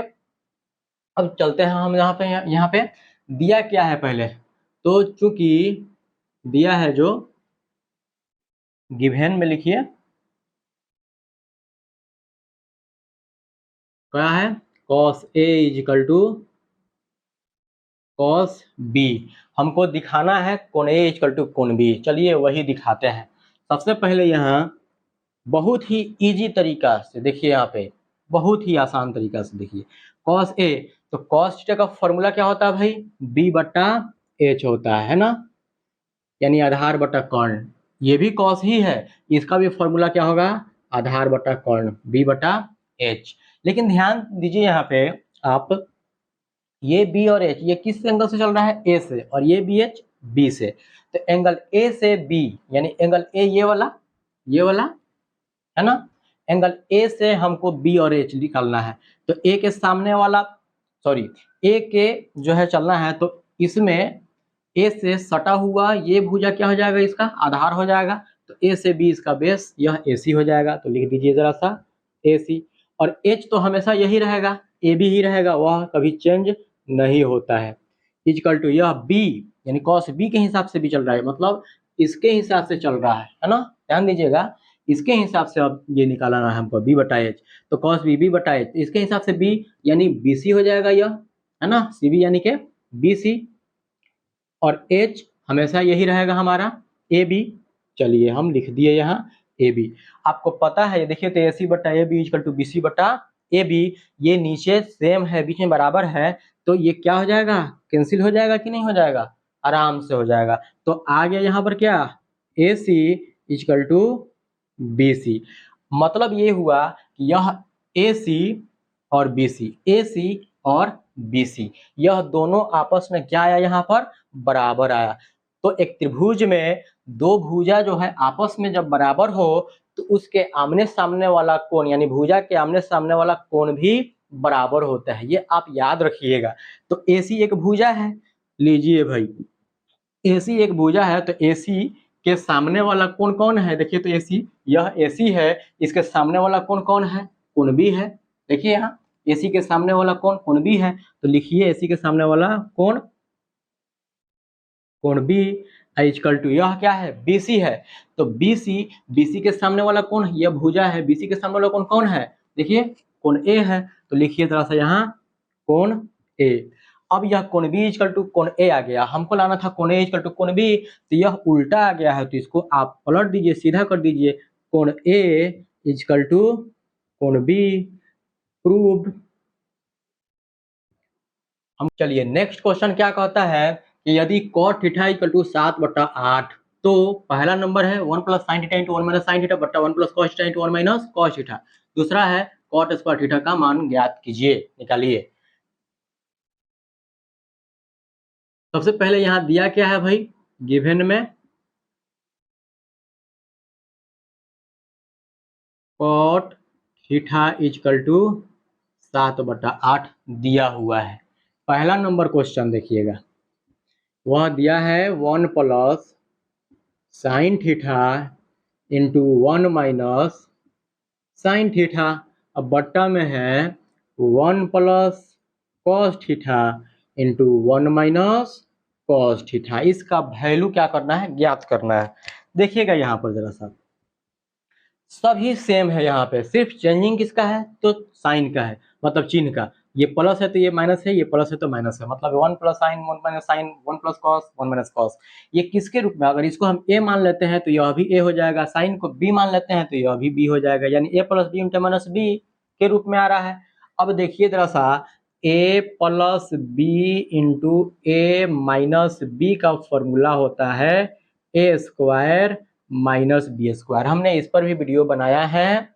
अब चलते हैं हम यहाँ पे दिया क्या है पहले, तो चूंकि दिया है जो गिवन में लिखिए क्या है, cos A equal to cos B। हमको दिखाना है कोण A इजिकल टू कोण B, चलिए वही दिखाते हैं। सबसे पहले यहाँ बहुत ही इजी तरीका से देखिए, यहाँ पे बहुत ही आसान तरीका से देखिए, cos A, तो cos थीटा का फॉर्मूला क्या होता है भाई, B बटा H होता है ना, यानी आधार बटा कर्ण। ये भी cos ही है, इसका भी फॉर्मूला क्या होगा, आधार बटा कर्ण B बटा H। लेकिन ध्यान दीजिए यहाँ पे आप, ये B और H ये किस एंगल से चल रहा है, A से, और ये BH B से, तो एंगल A से B यानी एंगल A ये वाला है ना, एंगल A से हमको B और H निकालना है, तो A के सामने वाला सॉरी A के जो है चलना है, तो इसमें A से सटा हुआ ये भुजा क्या हो जाएगा, इसका आधार हो जाएगा, तो A से B इसका बेस, यह AC हो जाएगा, तो लिख दीजिए जरा सा AC। और H तो हमेशा यही रहेगा, AB ही रहेगा, वह कभी चेंज नहीं होता है, इक्वल टू यह B यानी cos B के हिसाब से भी चल रहा है, मतलब इसके हिसाब से चल रहा है ना, ध्यान दीजिएगा, इसके हिसाब से अब ये निकालना है हमको B बटा H, तो cos B बटा H, इसके हिसाब से B यानी BC हो जाएगा यह, है ना, CB यानी के BC, और H हमेशा यही रहेगा हमारा AB। चलिए हम लिख दिए यहाँ AB। आपको पता है, देखिए तो AC बटा AB इक्वल टू BC बटा AB, ये नीचे सेम है, बीच में बराबर है, तो ये क्या हो जाएगा, कैंसिल हो जाएगा कि नहीं हो जाएगा, आराम से हो जाएगा। तो आ गया यहाँ पर क्या, AC इक्वल टू BC, मतलब ये हुआ कि यह AC और BC, AC और BC यह दोनों आपस में क्या आया, यहाँ पर बराबर आया। तो एक त्रिभुज में दो भुजा जो है आपस में जब बराबर हो तो उसके आमने सामने वाला कोण यानी भुजा के आमने सामने वाला कोण भी बराबर होता है, ये आप याद रखिएगा। तो AC एक भुजा है, लीजिए भाई AC एक भुजा है, तो AC के सामने वाला कोण कौन है, देखिए तो AC यह AC है, इसके सामने वाला कोण कौन है, कोण B है। देखिए यहाँ AC के सामने वाला कोण B है, तो लिखिए AC के सामने वाला कोण B इक्वल टू यह क्या है, BC है, तो BC के सामने वाला कोण यह भुजा है, BC के सामने वाला कोण कौन है, देखिए कोण A है, तो लिखिए थोड़ा सा यहाँ कोण A। अब यह कोण B इक्वल टू कोण A आ गया, हमको लाना था कोण A इक्वल टू कोण B, तो यह उल्टा आ गया है, तो इसको आप पलट दीजिए, सीधा कर दीजिए, कोण A इक्वल टू कोण B प्रूव्ड। हम चलिए नेक्स्ट क्वेश्चन क्या कहता है कि यदि cot थीटा इक्वल टू 7/8, तो पहला नंबर है 1 plus sine theta into 1 minus sine theta बट्टा 1 plus cos theta into 1 minus cos theta, दूसरा है cot स्क्वायर थीटा का मान ज्ञात कीजिए, निकालिए। सबसे पहले यहाँ दिया क्या है भाई, गिवन में cot थीटा इक्वल टू 7/8 दिया हुआ है। पहला नंबर क्वेश्चन देखिएगा, वह दिया है 1 plus sine theta into 1 minus sine theta, अब बट्टा में है 1 plus cos theta into 1 minus cos theta, इसका वैल्यू क्या करना है, ज्ञात करना है। देखिएगा यहाँ पर जरा सा सभी सेम है, यहाँ पे सिर्फ चेंजिंग किसका है, तो साइन का है, मतलब चिन्ह का, ये प्लस है तो ये माइनस है, ये प्लस है तो माइनस है, मतलब 1 plus sine 1 minus sine 1 plus cos 1 minus cos. ये किसके रूप में, अगर इसको हम a मान लेते हैं तो यह भी a हो जाएगा, साइन को b मान लेते हैं तो यह भी b हो जाएगा, यानी a plus B into minus b के रूप में आ रहा है। अब देखिए जरा सा a plus B into a minus B का फॉर्मूला होता है a square minus B square. हमने इस पर भी वीडियो बनाया है,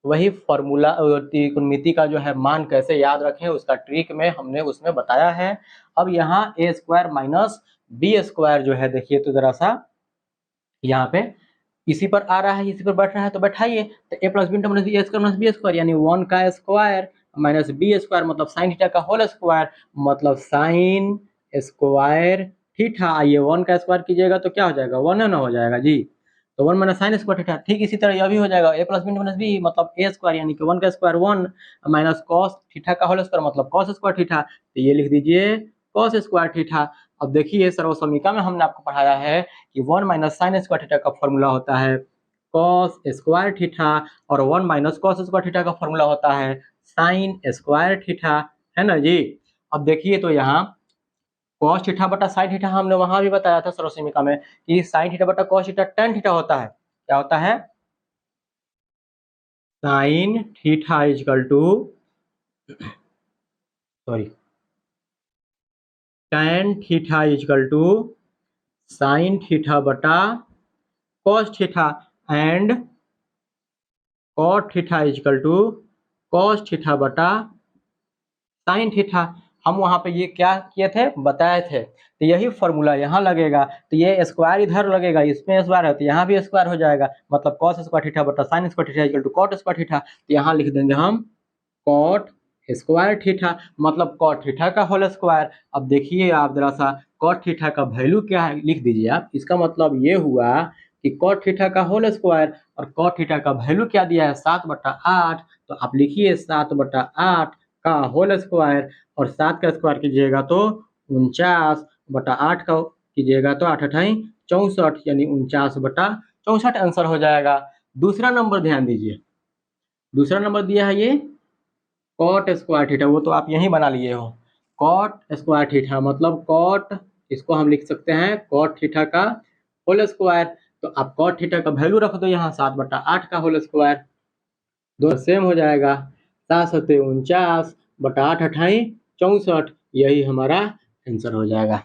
वही फॉर्मूला त्रिकोणमिति का जो है मान कैसे याद रखें उसका ट्रिक में हमने उसमें बताया है। अब यहाँ ए स्क्वायर माइनस बी स्क्वायर जो है, देखिए तो जरा सा यहाँ पे इसी पर आ रहा है, इसी पर बैठ रहा है, तो बैठाइए। तो A plus B into minus B square यानी 1 का स्क्वायर माइनस बी स्क्वायर मतलब साइन थीटा का होल स्क्वायर मतलब साइन स्क्वायर थीटा। ये 1 का स्क्वायर कीजिएगा तो क्या हो जाएगा, 1 ना हो जाएगा जी। तो 1 माइनस साइन स्क्वायर थीटा। ठीक इसी तरह यह भी हो जाएगा A plus B into minus B मतलब ए स्क्वायर यानी कि 1 का स्क्वायर 1 माइनस कॉस थीटा का होल स्क्वायर मतलब कॉस स्क्वायर थीटा। तो ये लिख दीजिए कॉस स्क्वायर थीटा। अब देखिए सर्वसमीका में हमने आपको पढ़ाया है कि 1 माइनस साइन स्क्वायर थीटा का फॉर्मूला होता है कॉस स्क्वायर थीटा और 1 माइनस कॉस स्क्वायर थीटा का फॉर्मूला होता है साइन स्क्वायर थीटा, है ना जी। अब देखिए तो यहाँ कॉस थीटा बटा साइन थीटा हमने वहां भी बताया था सर्वसमीका में कि साइन थीटा बटा कॉस थीटा tan थीटा होता है। क्या होता है, sine theta equal to sorry tan theta equal to sine theta बटा cos theta and cot theta equal to cos theta बटा साइन थीटा। हम वहां पे ये क्या किए थे, बताए थे। तो यही फॉर्मूला यहाँ लगेगा, तो ये स्क्वायर इधर लगेगा, इसमें स्क्वायर है तो यहाँ भी स्क्वायर हो जाएगा मतलब cos स्क्वायर थीटा बटा sine square theta equal to cot square theta. तो यहाँ लिख देंगे हम cot स्क्वायर थीटा मतलब cot थीटा का होल स्क्वायर। अब देखिए आप जरा सा cot थीटा का वैल्यू क्या है लिख दीजिए आप। इसका मतलब ये हुआ कि cot थीटा का होल स्क्वायर और cot थीटा का वैल्यू क्या दिया है 7/8। तो आप लिखिए 7/8 का होल स्क्वायर और 7 का स्क्वायर कीजिएगा तो 49/8 का कीजिएगा तो 8 अठाई 64 यानी 49/64 आंसर हो जाएगा। दूसरा नंबर ध्यान दीजिए, दूसरा नंबर दिया है ये कॉट स्क्वायर थीटा, वो तो आप यहीं बना लिए हो। कॉट स्क्वायर थीटा मतलब कॉट, इसको हम लिख सकते हैं कॉट थीटा का होल स्क्वायर। तो आप कॉट थीटा का वैल्यू रख दो यहाँ 7/8 का होल स्क्वायर, दोनों सेम हो जाएगा 7×7 = 49/8 अठाई 64, यही हमारा आंसर हो जाएगा।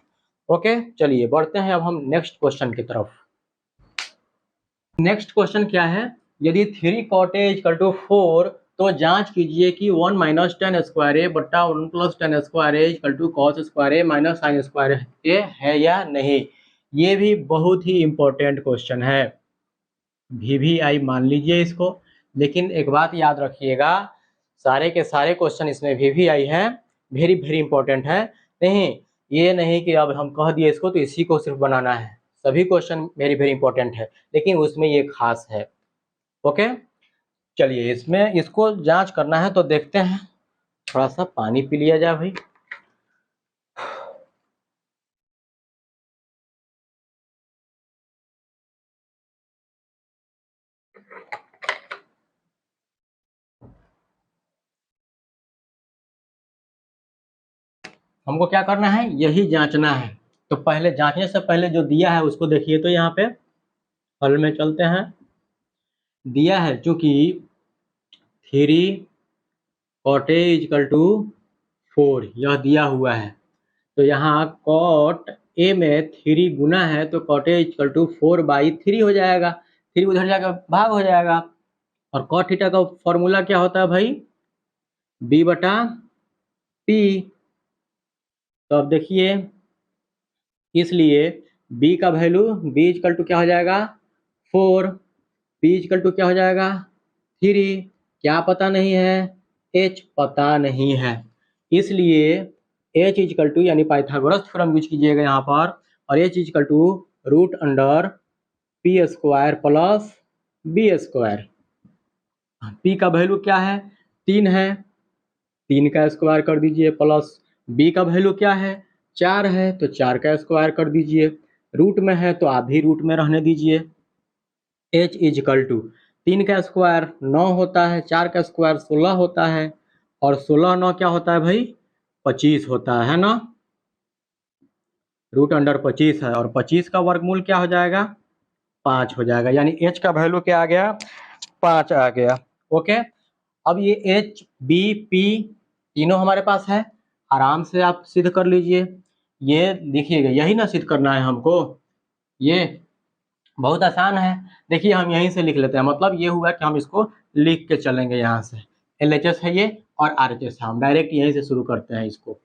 ओके चलिए बढ़ते हैं अब हम नेक्स्ट क्वेश्चन की तरफ। नेक्स्ट क्वेश्चन क्या है, यदि 3 cot A = 4 तो जांच कीजिए कि 1 माइनस tan स्क्वायर ए बट्टा 1 plus tan square A equal to cos square A minus sine square A है या नहीं। ये भी बहुत ही इंपॉर्टेंट क्वेश्चन है, VVI मान लीजिए इसको। लेकिन एक बात याद रखिएगा, सारे के सारे क्वेश्चन इसमें VVI है, वेरी वेरी इंपॉर्टेंट है। नहीं ये नहीं कि अब हम कह दिए इसको तो इसी को सिर्फ बनाना है, सभी क्वेश्चन वेरी वेरी इंपॉर्टेंट है लेकिन उसमें ये खास है। ओके चलिए इसमें इसको जांच करना है तो देखते हैं, थोड़ा सा पानी पी लिया जाए भाई। हमको क्या करना है, यही जांचना है। तो पहले जांचने से पहले जो दिया है उसको देखिए, तो यहाँ पे हल में चलते हैं। दिया है चूंकि 3 cot A = 4 यह दिया हुआ है, तो यहाँ cot A में 3 गुना है तो cot A = 4/3 हो जाएगा, 3 उधर जाकर भाग हो जाएगा। और cot थीटा का फॉर्मूला क्या होता है भाई, B/P। तो अब देखिए इसलिए b का वैल्यू b = क्या हो जाएगा 4, p = क्या हो जाएगा 3, क्या पता नहीं है h पता नहीं है, इसलिए h = यानी पाइथागोरस थ्योरम यूज कीजिएगा यहाँ पर, और h = √p² plus b²। p का वैल्यू क्या है 3 है, 3 का स्क्वायर कर दीजिए, प्लस b का वैल्यू क्या है 4 है तो 4 का स्क्वायर कर दीजिए, रूट में है तो आप भी रूट में रहने दीजिए। h = 3 का स्क्वायर 9 होता है, 4 का स्क्वायर 16 होता है, और 16 9 क्या होता है भाई 25 होता है ना, √25 है, और 25 का वर्गमूल क्या हो जाएगा 5 हो जाएगा, यानी h का वैल्यू क्या आ गया 5 आ गया। ओके अब ये h b p तीनों हमारे पास है, आराम से आप सिद्ध कर लीजिए। ये देखिएगा यही ना सिद्ध करना है हमको, ये बहुत आसान है। देखिए हम यहीं से लिख लेते हैं, मतलब ये हुआ कि हम इसको लिख के चलेंगे यहाँ से। LHS है ये और RHS है, हम डायरेक्ट यहीं से शुरू करते हैं इसको।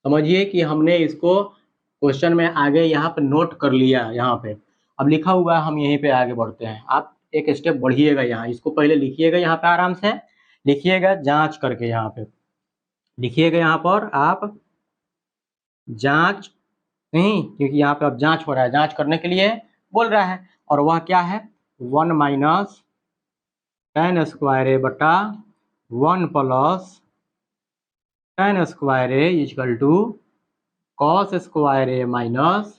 समझिए कि हमने इसको क्वेश्चन में आगे यहाँ पे नोट कर लिया, यहाँ पे अब लिखा हुआ है, हम यहीं पे आगे बढ़ते हैं। आप एक स्टेप बढ़िएगा, यहाँ इसको पहले लिखिएगा, यहाँ पे आराम से लिखिएगा जांच करके, यहाँ पे लिखिएगा, यहाँ पर आप जांच नहीं, क्योंकि यहाँ पे अब जांच हो रहा है, जांच करने के लिए बोल रहा है, और वह क्या है 1 माइनस tan स्क्वायर ए बटा 1 plus tan square A equal to cos square A minus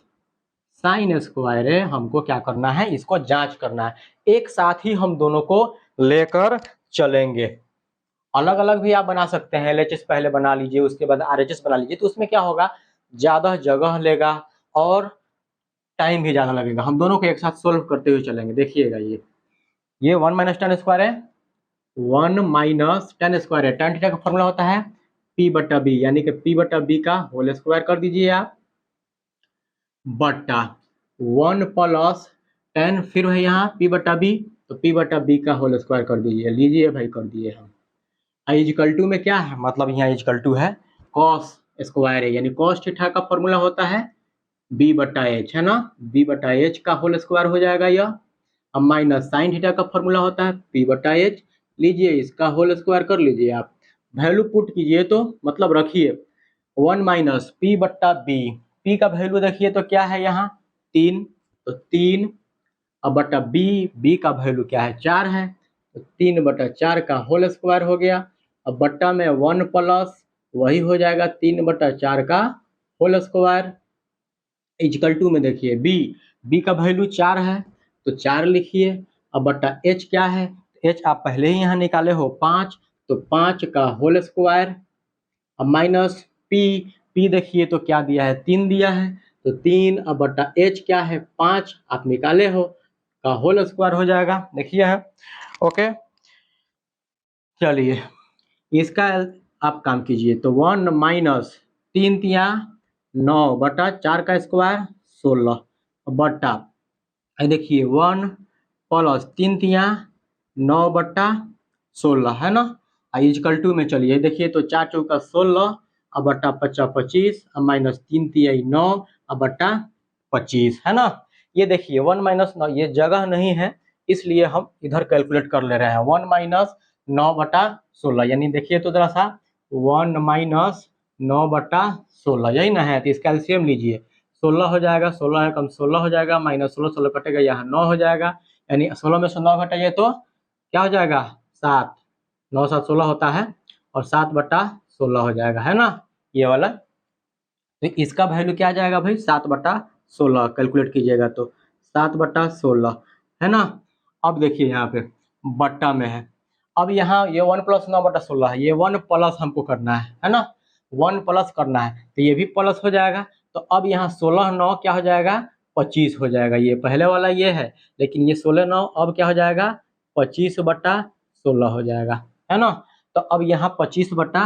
sine square A. हमको क्या करना है, इसको जांच करना है। एक साथ ही हम दोनों को लेकर चलेंगे। अलग अलग भी आप बना सकते हैं, LHS पहले बना लीजिए, उसके बाद RHS बना लीजिए, तो उसमें क्या होगा, ज्यादा जगह लेगा और टाइम भी ज्यादा लगेगा। हम दोनों को एक साथ सोल्व करते हुए चलेंगे। देखिएगा ये 1 माइनस tan स्क्वायर है, 1 माइनस tan स्क्वायर है, tan थीटा का फॉर्मूला होता है P बटा बी, यानी कि P बटा बी का होल स्क्वायर कर दीजिए आप, बटा 1 प्लस tan, फिर है यहाँ P बटा बी, तो P बटा बी का होल स्क्वायर कर दीजिए। लीजिए भाई, कर दिए हम। इक्वल टू में क्या है, मतलब यहाँ इक्वल टू है कॉस स्क्वायर है, यानी कॉस थीटा का फॉर्मूला होता है बी बटा एच, है ना, बी बटा एच का होल स्क्वायर हो जाएगा यह। अब माइनस साइन थीटा का फॉर्मूला होता है पी बटा एच, लीजिए इसका होल स्क्वायर कर लीजिए आप, वैल्यू पुट कीजिए, तो मतलब रखिए 1 माइनस पी बट्टा बी, पी का वैल्यू देखिए तो क्या है यहाँ 3, तो 3, अब बटा बी, बी का वैल्यू क्या है 4 है, तो 3 बटा 4 का होल स्क्वायर हो गया। अब बट्टा में 1 प्लस वही हो जाएगा 3 बटा 4 का होल स्क्वायर। इक्वल टू में देखिए बी, बी का वैल्यू 4 है, तो 4 लिखिए। अब बटा एच क्या है, एच आप पहले ही यहाँ निकाले हो 5, तो 5 का होल स्क्वायर। अब माइनस पी, पी देखिए तो क्या दिया है 3 दिया है, तो 3, अब बटा एच क्या है 5 आप निकाले हो, का होल स्क्वायर हो जाएगा। देखिए है, ओके। चलिए इसका आप काम कीजिए, तो 1 माइनस 3 तिया 9 बटा 4 का स्क्वायर 16 बटा, देखिए 1 प्लस 3 तिया 9 बटा 16, है ना। इक्वल टू में चलिए देखिए तो 4 चौका 16, अब बटा 50 25, अब माइनस 3 तिया 9, अब बटा 25, है ना। ये देखिए 1 माइनस 9, ये जगह नहीं है इसलिए हम इधर कैलकुलेट कर ले रहे हैं। 1 माइनस 9 बटा 16, यानी देखिए तो जरा सा 1 माइनस 9 बटा 16, यही ना है, तो इसका एलसीएम लीजिए, 16 हो जाएगा, 16 है कम 16 हो जाएगा, माइनस 16, 16 कटेगा, यहाँ 9 हो जाएगा, यानी 16 में से 9 घटाइए तो क्या हो जाएगा 7, 9 7 16 होता है, और 7 बटा 16 हो जाएगा, है ना ये वाला। तो इसका वैल्यू क्या आ जाएगा भाई 7 बटा 16, कैलकुलेट कीजिएगा तो 7 बटा 16, है ना। अब देखिए यहाँ पे बट्टा में है, अब यहाँ ये 1 प्लस 9 बटा 16 है, ये 1 प्लस हमको करना है ना, 1 प्लस करना है, तो ये भी प्लस हो जाएगा। तो अब यहाँ 16 9 क्या हो जाएगा 25 हो जाएगा, ये पहले वाला ये है, लेकिन ये 16 9 अब क्या हो जाएगा 25 बटा 16 हो जाएगा, है ना। तो अब यहाँ 25 बटा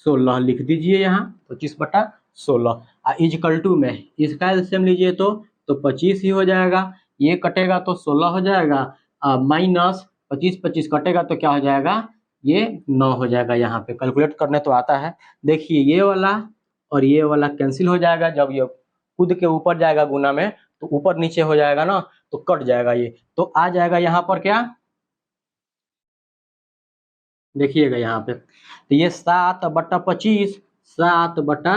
16 लिख दीजिए, यहाँ 25 बटा 16 इक्वल टू में इसका एलसीएम लीजिए तो 25 ही हो जाएगा, ये कटेगा तो 16 हो जाएगा, माइनस 25 25 कटेगा तो क्या हो जाएगा ये 9 हो जाएगा। यहाँ पे कैलकुलेट करने तो आता है, देखिए ये वाला और ये वाला कैंसिल हो जाएगा, जब ये खुद के ऊपर जाएगा गुना में तो ऊपर नीचे हो जाएगा ना, तो कट जाएगा ये, तो आ जाएगा यहाँ पर क्या, देखिएगा यहाँ पे, तो ये 7 बटा 25, 7 बटा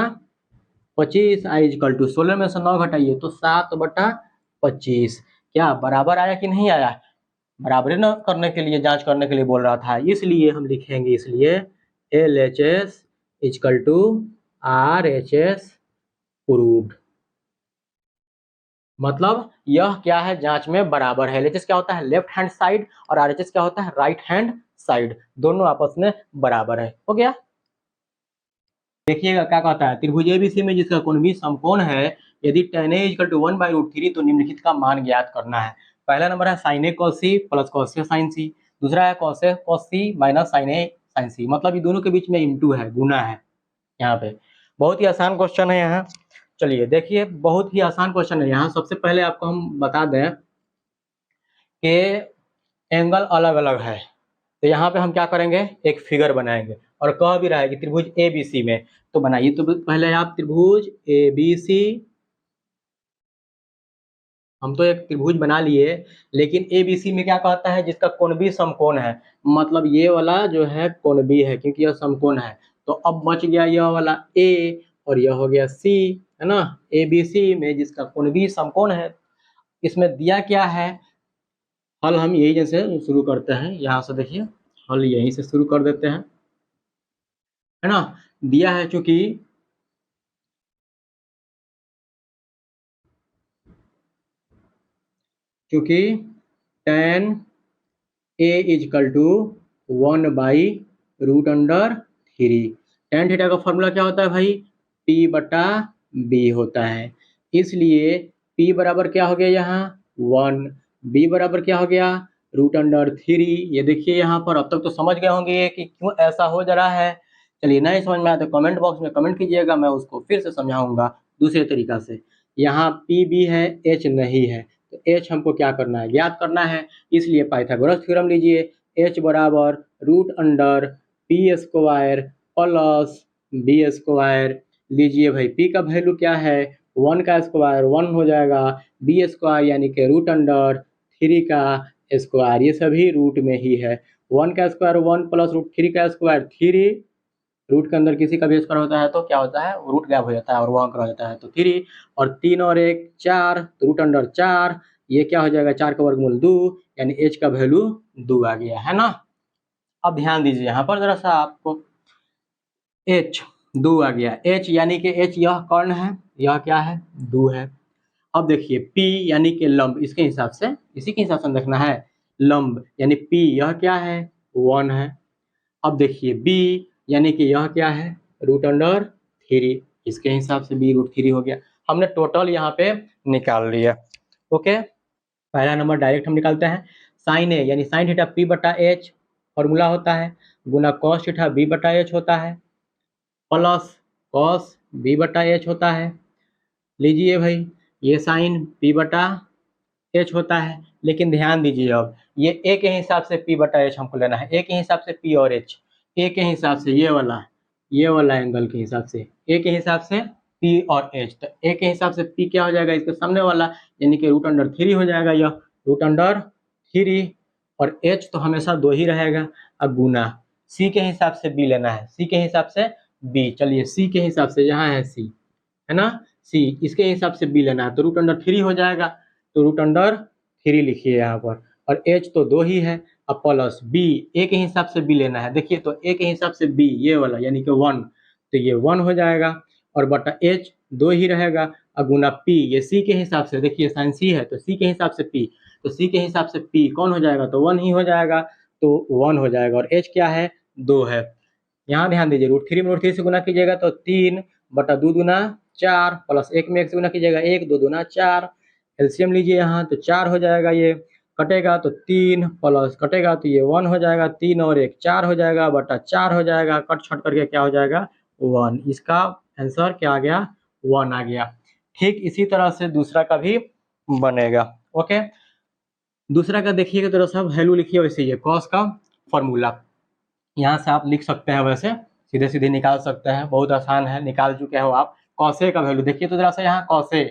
25 इक्वल टू 16 में से 9 घटाइए तो 7 बटा 25, क्या बराबर आया कि नहीं आया, बराबरी न करने के लिए, जांच करने के लिए बोल रहा था, इसलिए हम लिखेंगे, इसलिए LHS equal to RHS proved, मतलब यह क्या है जांच में बराबर है। LHS क्या होता है लेफ्ट हैंड साइड और RHS क्या होता है राइट हैंड साइड, दोनों आपस में बराबर है, हो गया। देखिएगा क्या कहता है, त्रिभुज ABC में जिसका कोण भी समकोण है, यदि tan A इक्वल टू 1/√3 तो निम्नलिखित का मान ज्ञात करना है। पहला नंबर है sin A cos C plus cos A sin C, दूसरा है cos A cos C minus sin A sin C, मतलब ये दोनों के बीच में इंटू है, गुना है यहाँ पे। बहुत ही आसान क्वेश्चन है यहाँ, चलिए देखिए, बहुत ही आसान क्वेश्चन है। यहाँ सबसे पहले आपको हम बता दें कि एंगल अलग अलग है, तो यहाँ पे हम क्या करेंगे, एक फिगर बनाएंगे और कह भी रहा है कि त्रिभुज ए बी सी में, तो बनाइए। तो पहले आप त्रिभुज ए बी सी, हम तो एक त्रिभुज बना लिए, लेकिन ए बी सी में क्या कहता है, जिसका कोण भी समकोण है, मतलब ये वाला जो है कोण भी है क्योंकि यह समकोण है। तो अब बच गया यह वाला ए और यह हो गया सी, है ना। ए बी सी में जिसका कोण भी समकोण है, इसमें दिया क्या है, हल हम यही जैसे शुरू करते हैं, यहाँ से देखिए हल यहीं से शुरू कर देते हैं, है ना। दिया है चूंकि tan a equal to 1/√3। tan theta का फॉर्मूला क्या होता है भाई, p/b होता है। इसलिए p बराबर क्या हो गया यहाँ 1, b बराबर क्या हो गया √3। ये देखिए यहाँ पर, अब तक तो समझ गए होंगे कि क्यों ऐसा हो जा रहा है। चलिए, नहीं समझ में आया तो कमेंट बॉक्स में कमेंट कीजिएगा, मैं उसको फिर से समझाऊंगा दूसरे तरीका से। यहाँ पी भी है, एच नहीं है, तो एच हमको क्या करना है, ज्ञात करना है। इसलिए पाइथागोरस थ्योरम लीजिए, एच बराबर √p² प्लस b²। लीजिए भाई, p का वैल्यू क्या है 1 का स्क्वायर 1 हो जाएगा, b² यानी कि √3 का स्क्वायर, ये सभी रूट में ही है। 1 का स्क्वायर 1 प्लस √3 का स्क्वायर 3, रूट के अंदर किसी का भी स्क्वायर होता है तो क्या होता है, रूट गैप हो जाता है और वो अंक रह जाता है, तो 3 और 3 और 1 4, √4, ये क्या हो जाएगा 4 का वर्गमूल 2, यानी h का वैल्यू 2 आ गया, है ना। अब ध्यान दीजिए यहाँ पर जरा सा, आपको h 2 आ गया, h यानी कि h यह कर्ण है, यह क्या है 2 है। अब देखिए p यानी कि लंब, इसके हिसाब से, इसी के हिसाब से देखना है, लंब यानी p यह क्या है 1 है। अब देखिए b यानी कि यह क्या है √3, इसके हिसाब से b √3 हो गया। हमने टोटल यहाँ पे निकाल लिया। ओके, पहला नंबर डायरेक्ट हम निकालते हैं। साइन ए यानी साइन थीटा p/h फॉर्मूला होता है, गुना कॉस थीटा b/h होता है, प्लस कॉस b/h होता है। लीजिए भाई, ये साइन p/h होता है, लेकिन ध्यान दीजिए, अब ये a के हिसाब से p/h हमको लेना है, a के हिसाब से p और h, a के हिसाब से ये वाला एंगल के हिसाब से, a के हिसाब से p और h। तो a के हिसाब से p क्या हो जाएगा, इसके सामने वाला यानी कि √3 हो जाएगा, यह √3, और h तो हमेशा 2 ही रहेगा। अब गुना c के हिसाब से b लेना है, c के हिसाब से b। चलिए c के हिसाब से, यहाँ है c, है ना, c, इसके हिसाब से b लेना है, तो √3 हो जाएगा, तो √3 लिखिए यहाँ पर, और h तो 2 ही है। अब प्लस b, a के हिसाब से b लेना है, देखिए तो a के हिसाब से b ये वाला यानी कि 1, तो ये 1 हो जाएगा, और बटा h 2 ही रहेगा। अब गुना p, ये c के हिसाब से, देखिए साइन c है तो c के हिसाब से p, तो c के हिसाब से p कौन हो जाएगा, तो 1 ही हो जाएगा, तो 1 हो जाएगा, और h क्या है 2 है। यहाँ ध्यान दीजिए, √3 में √3 से गुना कीजिएगा तो 3/2 दूना 4, प्लस 1 में 1 से गुना कीजिएगा 1 2 दूना 4, एलसीएम लीजिए यहाँ तो 4 हो जाएगा, ये कटेगा तो 3 प्लस कटेगा तो ये 1 हो जाएगा, 3 और 1 4 हो जाएगा, बटा 4 हो जाएगा, कट छट करके क्या हो जाएगा 1। इसका आंसर क्या आ गया 1 आ गया। ठीक इसी तरह से दूसरा का भी बनेगा। ओके, दूसरा का देखिएगा तो सब वैल्यू लिखिए वैसे ही, कॉस का फॉर्मूला यहाँ से आप लिख सकते हैं, वैसे सीधे सीधे निकाल सकते हैं, बहुत आसान है, निकाल चुके हो आप। कॉस ए का वैल्यू देखिए तो जरा सा, यहाँ कॉस ए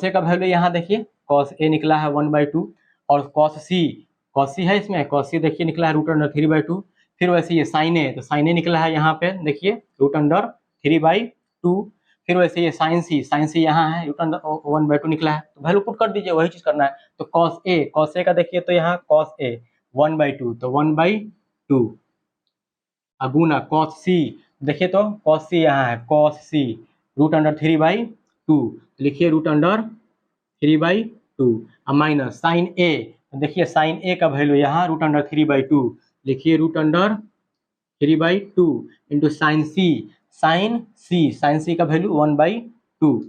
का वैल्यू यहाँ देखिए, कॉस ए निकला है 1/2, और कॉस सी है इसमें, कॉस सी देखिए निकला है √3/2। फिर वैसे ये साइन ए, तो साइन ए निकला है यहाँ पे देखिए √3/2। फिर वैसे ये साइन सी यहाँ है √1/2 निकला है, तो वैल्यू पुट कर दीजिए, वही चीज करना है। तो कॉस ए का देखिए तो यहाँ कॉस ए 1/2, तो 1/2 अगुना कॉस सी, देखिए तो कॉस सी यहाँ है, कॉस सी √3/2, लिखिए √3/2, अब माइनस साइन ए, देखिए साइन ए का वैल्यू यहाँ √3/2, लिखिए √3/2 इंटू साइन सी का वैल्यू 1/2,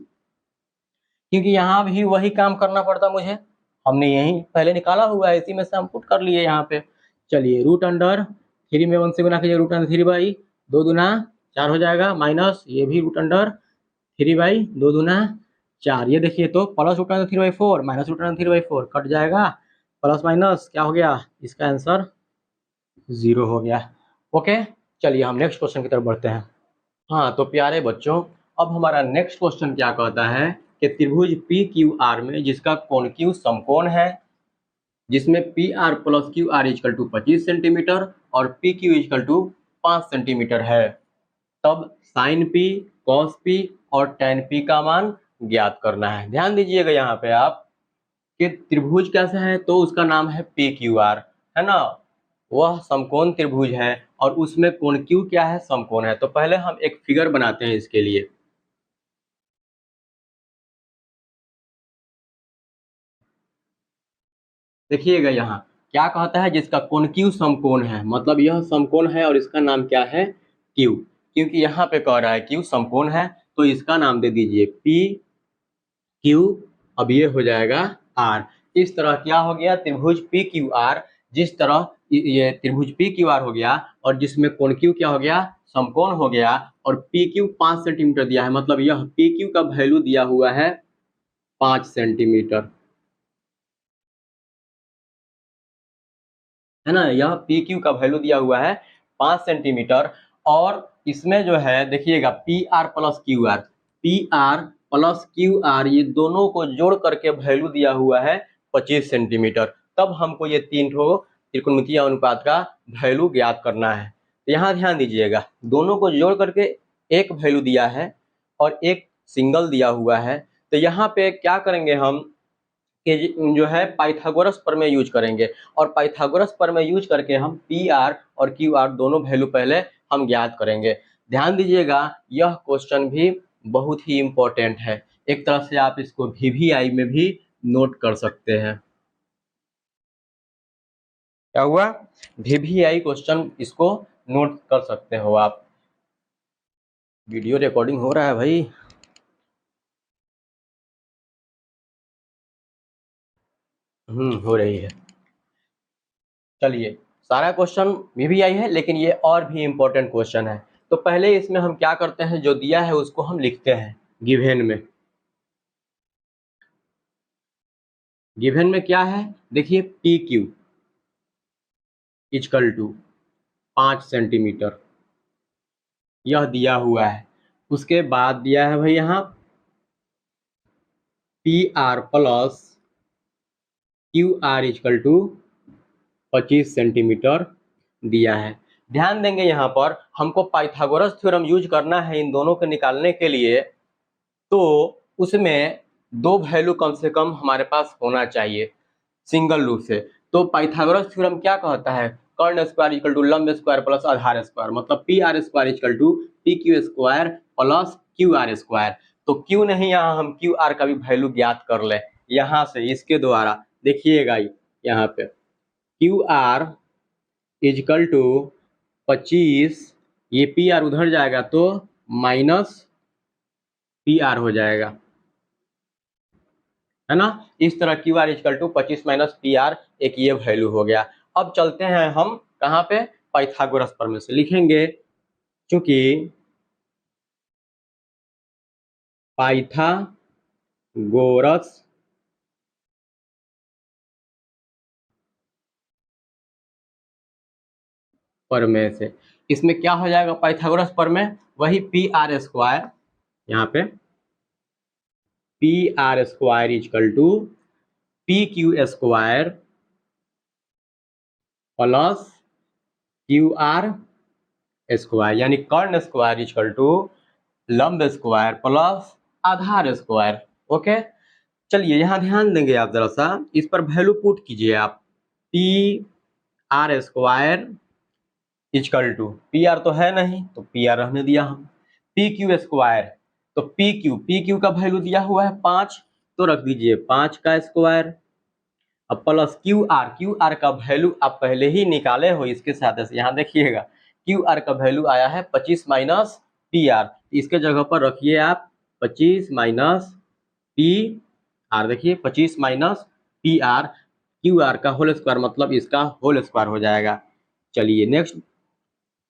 क्योंकि यहाँ भी वही काम करना पड़ता मुझे, हमने यही पहले निकाला हुआ है, इसी में से हम पुट कर लिए यहाँ पे। चलिए √3 में 1 से गुना कीजिए, √3/2 दूना 4 हो जाएगा, माइनस ये भी 3/2 × 4, ये देखिए तो plus root 3/4 minus root 3/4 cut जाएगा, प्लस माइनस क्या हो गया, इसका आंसर 0 हो गया। ओके, चलिए हम नेक्स्ट क्वेश्चन की तरफ बढ़ते हैं। हाँ तो प्यारे बच्चों, अब हमारा नेक्स्ट क्वेश्चन क्या कहता है कि त्रिभुज पी क्यू आर में जिसका कोणक्यू समकोण है, जिसमें P are plus Q R equal to 25 centimetre और P Q equal to 5 centimetre है, तब साइन पी, कॉस पी और टेन पी का मान ज्ञात करना है। ध्यान दीजिएगा यहाँ पे आप कि त्रिभुज कैसा है, तो उसका नाम है पी क्यू आर, है ना, वह समकोण त्रिभुज है और उसमें कोण क्यू क्या है, समकोण है। तो पहले हम एक फिगर बनाते हैं इसके लिए। देखिएगा यहाँ क्या कहता है, जिसका कोण क्यू समकोण है, मतलब यह समकोण है और इसका नाम क्या है, क्यू, क्योंकि यहाँ पे कह रहा है क्यू समकोण है तो इसका नाम दे दीजिए पी क्यू, अब ये हो जाएगा आर। इस तरह क्या हो गया, त्रिभुज पी क्यू आर, जिस तरह ये त्रिभुज पी क्यू आर हो गया और जिसमें कोण क्यू क्या हो गया, समकोण हो गया, और पी क्यू 5 सेंटीमीटर दिया है, मतलब यह पी क्यू का वैल्यू दिया हुआ है 5 सेंटीमीटर, है ना, यह पी क्यू का वैल्यू दिया हुआ है 5 सेंटीमीटर। और इसमें जो है देखिएगा P R plus Q R, P R plus Q R, ये दोनों को जोड़ करके वैल्यू दिया हुआ है 25 सेंटीमीटर। तब हमको ये 3 त्रिकोणमितीय अनुपात का वैल्यू ज्ञात करना है। तो यहाँ ध्यान दीजिएगा, दोनों को जोड़ करके एक वैल्यू दिया है और एक सिंगल दिया हुआ है। तो यहाँ पे क्या करेंगे हम कि जो है पाइथागोरस प्रमेय यूज करेंगे, और पाइथागोरस प्रमेय यूज करके हम पी आर और क्यू आर दोनों वैल्यू पहले हम ज्ञात करेंगे। ध्यान दीजिएगा, यह क्वेश्चन भी बहुत ही इम्पोर्टेंट है, एक तरह से आप इसको VVI में भी नोट कर सकते हैं। क्या हुआ, VVI क्वेश्चन इसको नोट कर सकते हो आप। वीडियो रिकॉर्डिंग हो रहा है भाई। हो रही है। चलिए, सारा क्वेश्चन VVI है लेकिन ये और भी इम्पोर्टेंट क्वेश्चन है। तो पहले इसमें हम क्या करते हैं, जो दिया है उसको हम लिखते हैं गिवन में। गिवन में क्या है, देखिए p Q equal to 5 centimetre यह दिया हुआ है। उसके बाद दिया है भाई यहाँ p are plus Q R equal to 25 centimetre दिया है। ध्यान देंगे यहाँ पर हमको पाइथागोरस थ्योरम यूज करना है इन दोनों को निकालने के लिए, तो उसमें 2 वैल्यू कम से कम हमारे पास होना चाहिए सिंगल रूप से। तो पाइथागोरस थ्योरम क्या कहता है, कर्ण स्क्वायर इक्वल टू लंब स्क्वायर प्लस आधार स्क्वायर, मतलब p are square equal to p q square plus Q r square. तो क्यों नहीं यहाँ हम क्यू आर का भी वैल्यू ज्ञात कर ले यहाँ से इसके द्वारा। देखिएगा यहाँ पे क्यू आर इजकल टू 25, ये पी आर उधर जाएगा तो माइनस पी आर हो जाएगा, है ना। इस तरह q are equal to 25 minus P r, एक ये वैल्यू हो गया। अब चलते हैं हम कहाँ पे, पाइथागोरस प्रमेय से लिखेंगे, क्योंकि पाइथागोरस प्रमेय से इसमें क्या हो जाएगा, पाइथागोरस प्रमेय वही पी आर स्क्वायर, यहाँ पे p are square equal to p q square plus Q r square, यानी कर्ण स्क्वायर इजकल टू लंब स्क्वायर प्लस आधार स्क्वायर। ओके, चलिए यहाँ ध्यान देंगे आप जरा सा, इस पर वैल्यू पुट कीजिए आप, p are square equal to, p r तो है नहीं तो पी आर रहने दिया हम, पी क्यू स्क्वायर, तो पी क्यू का वैल्यू दिया हुआ है 5, तो रख दीजिए 5 का स्क्वायर, अब प्लस क्यू आर का वैल्यू आप पहले ही निकाले हो इसके साथ से, यहाँ देखिएगा क्यू आर का वैल्यू आया है 25 माइनस पी आर, इसके जगह पर रखिए आप 25 माइनस पी आर, देखिए 25 minus P R, Q R का होल स्क्वायर, मतलब इसका होल स्क्वायर हो जाएगा। चलिए next,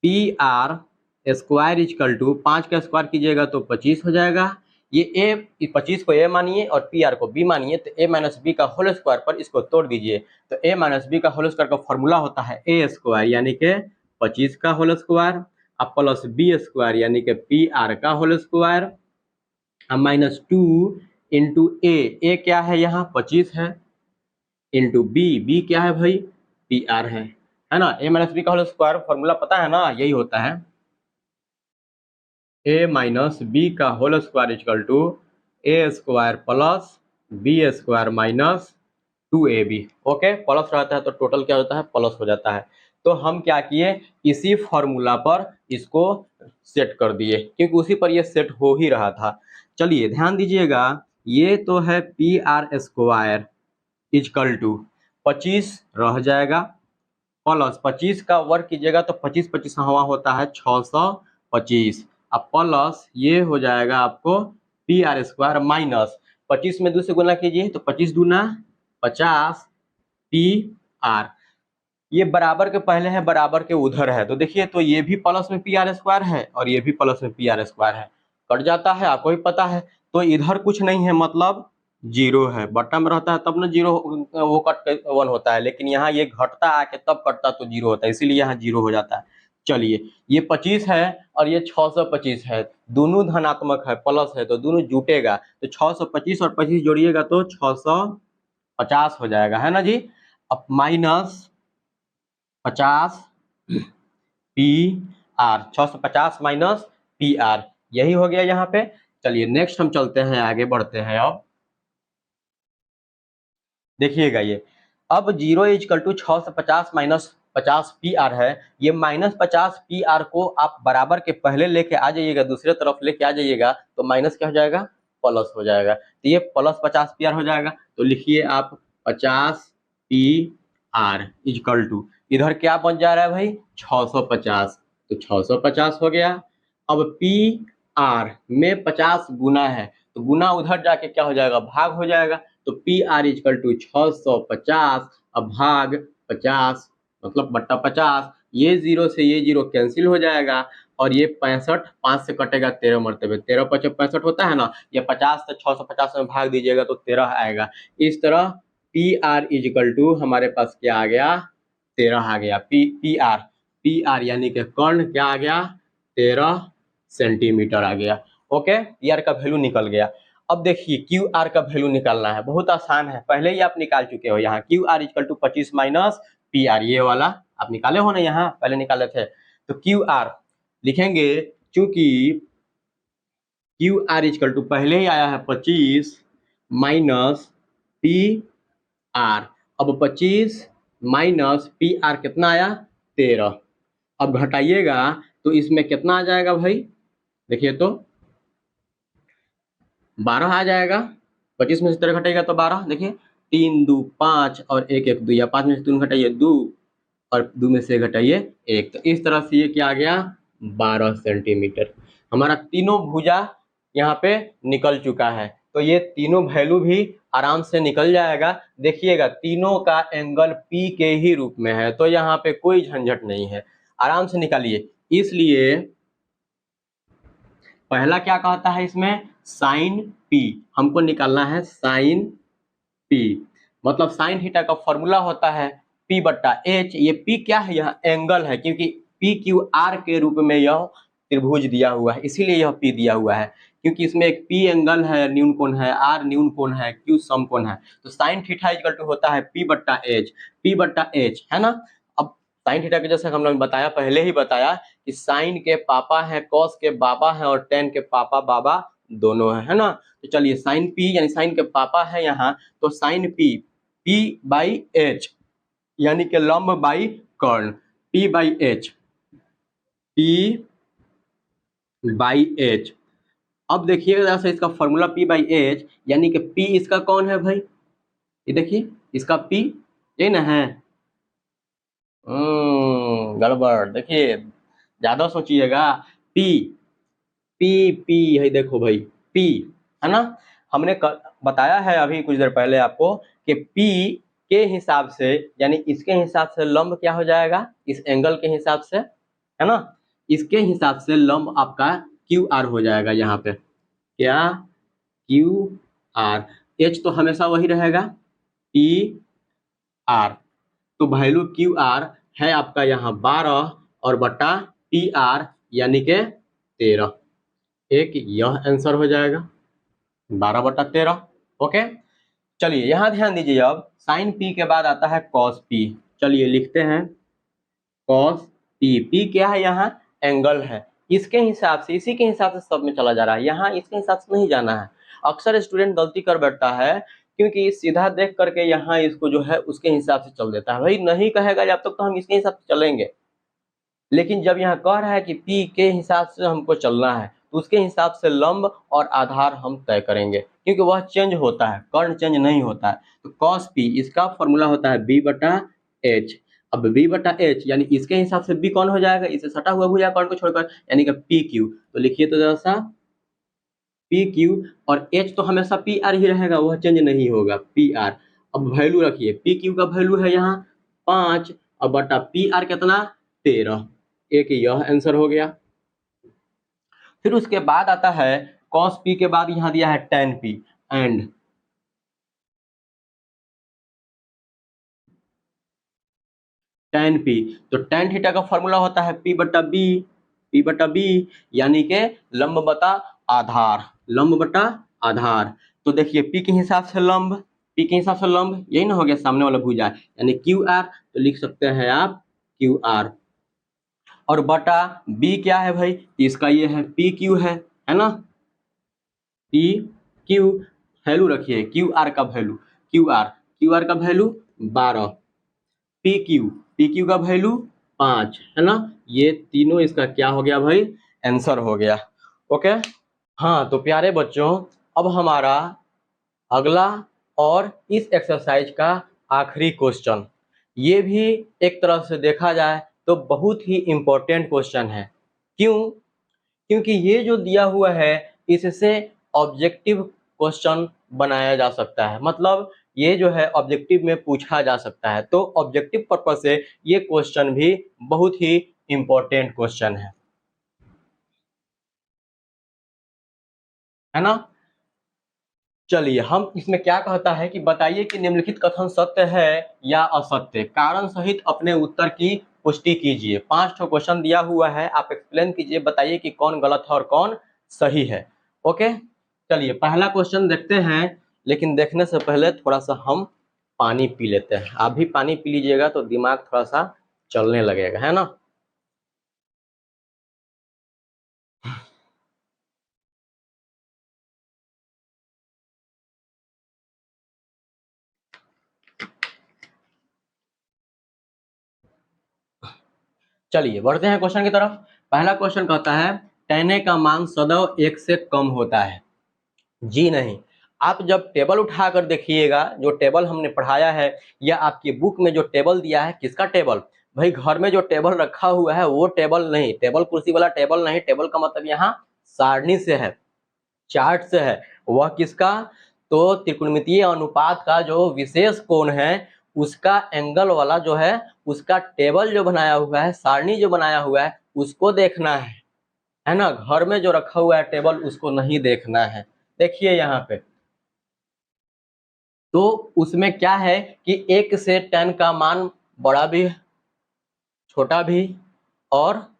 P are square equal to 5 का स्क्वायर कीजिएगा तो 25 हो जाएगा, ये ए 25 को ए मानिए और पी आर को बी मानिए, तो ए माइनस बी का होल स्क्वायर पर इसको तोड़ दीजिए। तो ए माइनस बी का होल स्क्वायर का फॉर्मूला होता है ए स्क्वायर यानी कि 25 का होल स्क्वायर अब प्लस बी स्क्वायर यानी कि पी आर का होल स्क्वायर अब माइनस 2 इंटू ए क्या है यहाँ 25 है, इंटू बी क्या है भाई पी आर है ना। ए माइनस बी का होल स्क्वायर फॉर्मूला पता है ना, यही होता है ए माइनस बी का whole square equal to A square plus B square minus 2ab। Okay, plus रहता है तो टोटल क्या होता है प्लस हो जाता है। तो हम क्या किए, इसी फॉर्मूला पर इसको सेट कर दिए क्योंकि उसी पर ये सेट हो ही रहा था। चलिए ध्यान दीजिएगा, ये तो है P are square equal to 25 रह जाएगा प्लस 25 का वर्ग कीजिएगा तो 25 हवा होता है 625 अब प्लस ये हो जाएगा आपको पी आर स्क्वायर माइनस 25 में 2 से गुना कीजिए तो 25 दूना 50 पी आर, ये बराबर के पहले है बराबर के उधर है तो देखिए तो ये भी प्लस में पी आर स्क्वायर है और ये भी प्लस में पी आर स्क्वायर है, कट जाता है आपको भी पता है। तो इधर कुछ नहीं है मतलब जीरो है, बट्टा में रहता है तब ना जीरो वो कट 1 होता है, लेकिन यहाँ ये घटता आके तब कटता तो जीरो होता है, इसीलिए यहाँ जीरो हो जाता है। चलिए ये 25 है और ये 625 है, दोनों धनात्मक है प्लस है तो दोनों जुटेगा तो 625 और 25 जोड़िएगा तो 650 हो जाएगा है ना जी। अब minus 50 P are 650 minus P R यही हो गया यहाँ पे। चलिए नेक्स्ट हम चलते हैं आगे बढ़ते हैं। अब देखिएगा ये अब 0 equal to 650 minus 50 P R है, ये माइनस 50 पी आर को आप बराबर के पहले लेके आ जाइएगा, दूसरे तरफ लेके आ जाइएगा तो माइनस क्या हो जाएगा प्लस हो जाएगा, तो ये प्लस 50 पी आर हो जाएगा। तो लिखिए आप 50 पी आर इक्वल टू इधर क्या बन जा रहा है भाई 650 तो 650 हो गया। अब पी आर में 50 गुना है तो गुना उधर जाके क्या हो जाएगा भाग हो जाएगा, तो पी आर इक्वल टू 650 अब भाग 50 मतलब बट्टा 50, ये जीरो से ये जीरो कैंसिल हो जाएगा और ये 65 5 से कटेगा 13 मरतबे 13 5 65 होता है ना, ये 50 से 650 में भाग दीजिएगा तो 13 आएगा। इस तरह पी आर इक्वल टू हमारे पास क्या आ गया 13 आ गया। पी आर यानी कि कर्ण क्या आ गया 13 सेंटीमीटर आ गया। ओके, पी आर का वैल्यू निकल गया। अब देखिए क्यू आर का वैल्यू निकालना है, बहुत आसान है, पहले ही आप निकाल चुके हो। यहाँ Q R equal to 25 minus P R, ये वाला आप निकाले हो ना, यहाँ पहले निकाले थे। तो क्यू आर लिखेंगे चूंकि क्यू आर इक्वल टू पहले ही आया है 25 माइनस पी आर, अब 25 माइनस पी आर कितना आया 13, अब घटाइएगा तो इसमें कितना आ जाएगा भाई, देखिए तो 12 आ जाएगा, 25 में से 13 घटाइएगा तो 12, देखिए 3 2 5 और 1 1 2 या 5 में से 3 घटाइए 2 और 2 में से घटाइए 1, तो इस तरह से ये क्या आ गया 12 सेंटीमीटर। हमारा तीनों भुजा यहाँ पे निकल चुका है, तो ये तीनों वैल्यू भी आराम से निकल जाएगा। देखिएगा तीनों का एंगल P के ही रूप में है तो यहाँ पे कोई झंझट नहीं है, आराम से निकालिए। इसलिए पहला क्या कहता है इसमें साइन P, हमको निकालना है साइन P, मतलब साइन थीटा का फॉर्मूला होता है P बट्टा H। ये P क्या है यहाँ एंगल है, क्योंकि PQR के रूप में यह त्रिभुज दिया हुआ है इसीलिए यह P दिया हुआ है, क्योंकि इसमें एक P एंगल है न्यून कोण है, R न्यून कोण है, Q सम कोण है, तो साइन थीटा इक्वल टू होता है P बट्टा H है ना। अब साइन थीटा के जैसे हम लोग बताया पहले ही बताया कि साइन के पापा है कॉस के बाबा है और टेन के पापा बाबा दोनों है ना। तो चलिए साइन P यानी साइन के पापा है यहाँ, तो साइन P बाई H यानी कि लंब बाई कर्ण, P बाई H। अब देखिएगा जरा से इसका फॉर्मूला P बाई H यानी कि P इसका कौन है भाई, ये देखिए इसका P ये ना है, गड़बड़, देखिए ज्यादा सोचिएगा, P है, देखो भाई P है ना। हमने बताया है अभी कुछ देर पहले आपको कि P के हिसाब से यानी इसके हिसाब से लंब क्या हो जाएगा, इस एंगल के हिसाब से है ना, इसके हिसाब से लंब आपका क्यू आर हो जाएगा। यहाँ पे क्या क्यू आर, एच तो हमेशा वही रहेगा पी आर, तो वैल्यू क्यू आर है आपका यहाँ 12 और बटा पी आर यानी के 13, एक यह आंसर हो जाएगा 12/13। ओके, चलिए यहाँ ध्यान दीजिए, अब साइन पी के बाद आता है कॉस पी। चलिए लिखते हैं कॉस पी, पी क्या है यहाँ एंगल है, इसके हिसाब से इसी के हिसाब से सब में चला जा रहा है, यहाँ इसके हिसाब से नहीं जाना है। अक्सर स्टूडेंट गलती कर बैठता है क्योंकि सीधा देख करके यहाँ इसको जो है उसके हिसाब से चल देता है, भाई नहीं कहेगा जब तक तो हम इसके हिसाब से चलेंगे, लेकिन जब यहाँ कह रहा है कि पी के हिसाब से हमको चलना है तो उसके हिसाब से लंब और आधार हम तय करेंगे, क्योंकि वह चेंज होता है, कर्ण चेंज नहीं होता है। तो cos p इसका फॉर्मूला होता है b/h। अब b/h यानी इसके हिसाब से b कौन हो जाएगा, इसे सटा हुआ भुजा कर्ण को छोड़कर, यानी कि pq। तो लिखिए तो जैसा pq, और h तो हमेशा pr ही रहेगा, वह चेंज नहीं होगा pr। अब वैल्यू रखिए, pq का वैल्यू है यहाँ 5 और बटा pr कितना 13, एक यह आंसर हो गया। फिर उसके बाद आता है cos p के बाद यहाँ दिया है tan p and tan p, तो tan थीटा का फॉर्मूला होता है p/b यानी के लंब बटा आधार, लंब बटा आधार। तो देखिए p के हिसाब से लंब, p के हिसाब से लंब यही ना हो गया सामने वाला भुजा यानी क्यू आर, तो लिख सकते हैं आप क्यू आर, और बटा b क्या है भाई, इसका ये है पी क्यू है ना, पी क्यू, वैल्यू रखिए क्यू आर का वैल्यू, क्यू आर का वैल्यू 12, पी क्यू का वैल्यू 5 है ना, ये तीनों इसका क्या हो गया भाई आंसर हो गया। ओके, हाँ तो प्यारे बच्चों, अब हमारा अगला और इस एक्सरसाइज का आखिरी क्वेश्चन, ये भी एक तरह से देखा जाए तो बहुत ही इम्पोर्टेंट क्वेश्चन है। क्यों? क्योंकि ये जो दिया हुआ है इससे ऑब्जेक्टिव क्वेश्चन बनाया जा सकता है, मतलब ये जो है ऑब्जेक्टिव में पूछा जा सकता है, तो ऑब्जेक्टिव पर्पस से ये क्वेश्चन भी बहुत ही इम्पोर्टेंट क्वेश्चन है ना। चलिए हम इसमें क्या कहता है कि बताइए कि निम्नलिखित कथन सत्य है या असत्य, कारण सहित अपने उत्तर की पुष्टि कीजिए। 5 ठो क्वेश्चन दिया हुआ है, आप एक्सप्लेन कीजिए, बताइए कि कौन गलत है और कौन सही है। ओके, चलिए पहला क्वेश्चन देखते हैं, लेकिन देखने से पहले थोड़ा सा हम पानी पी लेते हैं। आप भी पानी पी लीजिएगा तो दिमाग थोड़ा सा चलने लगेगा, है ना। चलिए बढ़ते हैं क्वेश्चन की तरफ। पहला क्वेश्चन कहता है tan A का मान सदैव 1 से कम होता है। जी नहीं, आप जब टेबल उठाकर देखिएगा, जो टेबल हमने पढ़ाया है या आपकी बुक में जो टेबल दिया है, किसका टेबल, भाई घर में जो टेबल रखा हुआ है वो टेबल नहीं, टेबल कुर्सी वाला टेबल नहीं, टेबल का मतलब यहाँ सारणी से है, चार्ट से है। वह किसका, तो त्रिकोणमितीय अनुपात का जो विशेष कोण है उसका एंगल वाला जो है उसका टेबल जो बनाया हुआ है, सारणी जो बनाया हुआ है उसको देखना है ना। घर में जो रखा हुआ है टेबल उसको नहीं देखना है। देखिए यहाँ पे तो उसमें क्या है कि 1 से tan का मान बड़ा भी, छोटा भी और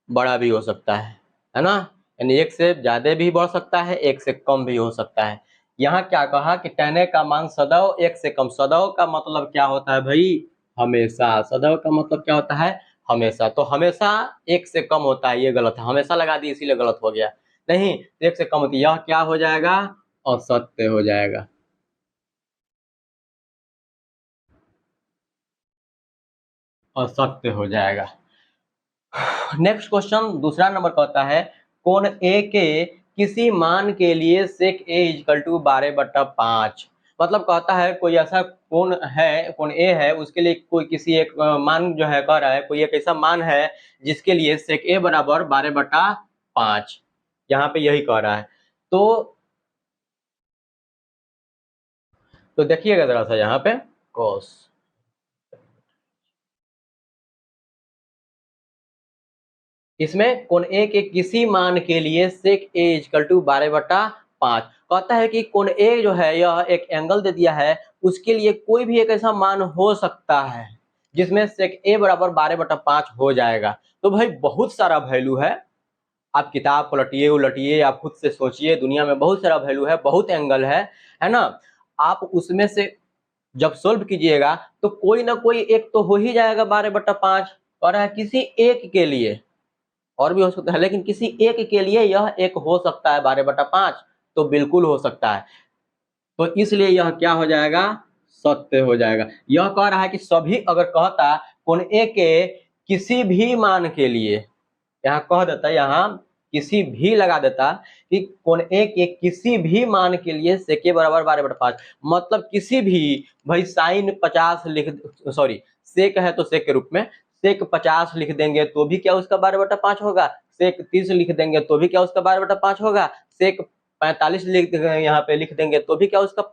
बड़ा भी हो सकता है ना, यानी 1 से ज्यादा भी बढ़ सकता है, 1 से कम भी हो सकता है। यहाँ क्या कहा कि tan A का मान सदैव 1 से कम, सदैव का मतलब क्या होता है भाई, हमेशा, सदैव का मतलब क्या होता है हमेशा, तो हमेशा 1 से कम होता है, ये गलत है, हमेशा लगा दी इसीलिए गलत हो गया, नहीं 1 से कम होती है, यह क्या हो जाएगा असत्य हो जाएगा। असत्य हो जाएगा। नेक्स्ट क्वेश्चन दूसरा नंबर कहता है कोण ए के किसी मान के लिए sec a इक्वल टू 12/5, मतलब कहता है कोई ऐसा कोण है, कोण ए है, उसके लिए कोई किसी एक मान जो है कह रहा है, कोई एक ऐसा मान है जिसके लिए sec a बराबर 12/5, यहाँ पे यही कह रहा है। तो देखिएगा जरा सा यहाँ पे cos, इसमें कोण ए के किसी मान के लिए sec a इक्वल टू 12/5 5। कहता है कि कोण ए जो है यह एक एंगल दे दिया है, उसके लिए कोई भी एक ऐसा मान हो सकता है जिसमें sec a बराबर 12/5 हो जाएगा। तो भाई बहुत सारा वैल्यू है, आप किताब पलटिए उलटिए, आप खुद से सोचिए, दुनिया में बहुत सारा वैल्यू है, बहुत एंगल है ना। आप उसमें से जब सोल्व कीजिएगा तो कोई ना कोई एक तो हो ही जाएगा 12/5। और है किसी एक के लिए, और भी हो सकता है, लेकिन किसी एक के लिए यह एक हो सकता है 12/5, तो बिल्कुल हो सकता है। तो इसलिए यह क्या हो जाएगा, सत्य हो जाएगा। यह कह रहा है कि सभी, अगर कहता कोण ए के किसी भी मान के लिए, यहाँ कह देता, यहाँ किसी भी लगा देता कि कोण ए के किसी भी मान के लिए sec a बराबर 12/5, मतलब किसी भी, भाई साइन 50 लिख, सॉरी सेक है तो सेक के रूप में सेक 50 लिख देंगे तो भी क्या उसका 12/5 होगा, सेक 30 लिख देंगे तो भी क्या उसका 12/5 होगा, सेक 45 लिख यहाँ पे लिख देंगे तो भी क्या उसका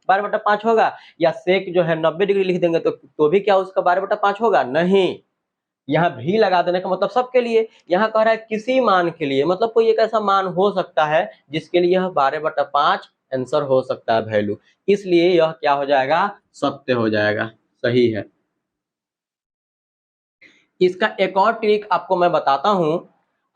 12/5 होगा, या सेक जो है 90 डिग्री लिख देंगे तो भी क्या उसका 12/5 होगा, नहीं। यहाँ भी लगा देने का मतलब सबके लिए, यहाँ कह रहा है किसी मान के लिए, मतलब कोई एक ऐसा मान हो सकता है जिसके लिए यह 12/5 आंसर हो सकता है वैल्यू, इसलिए यह क्या हो जाएगा, सत्य हो जाएगा, सही है। इसका एक और ट्रिक आपको मैं बताता हूं,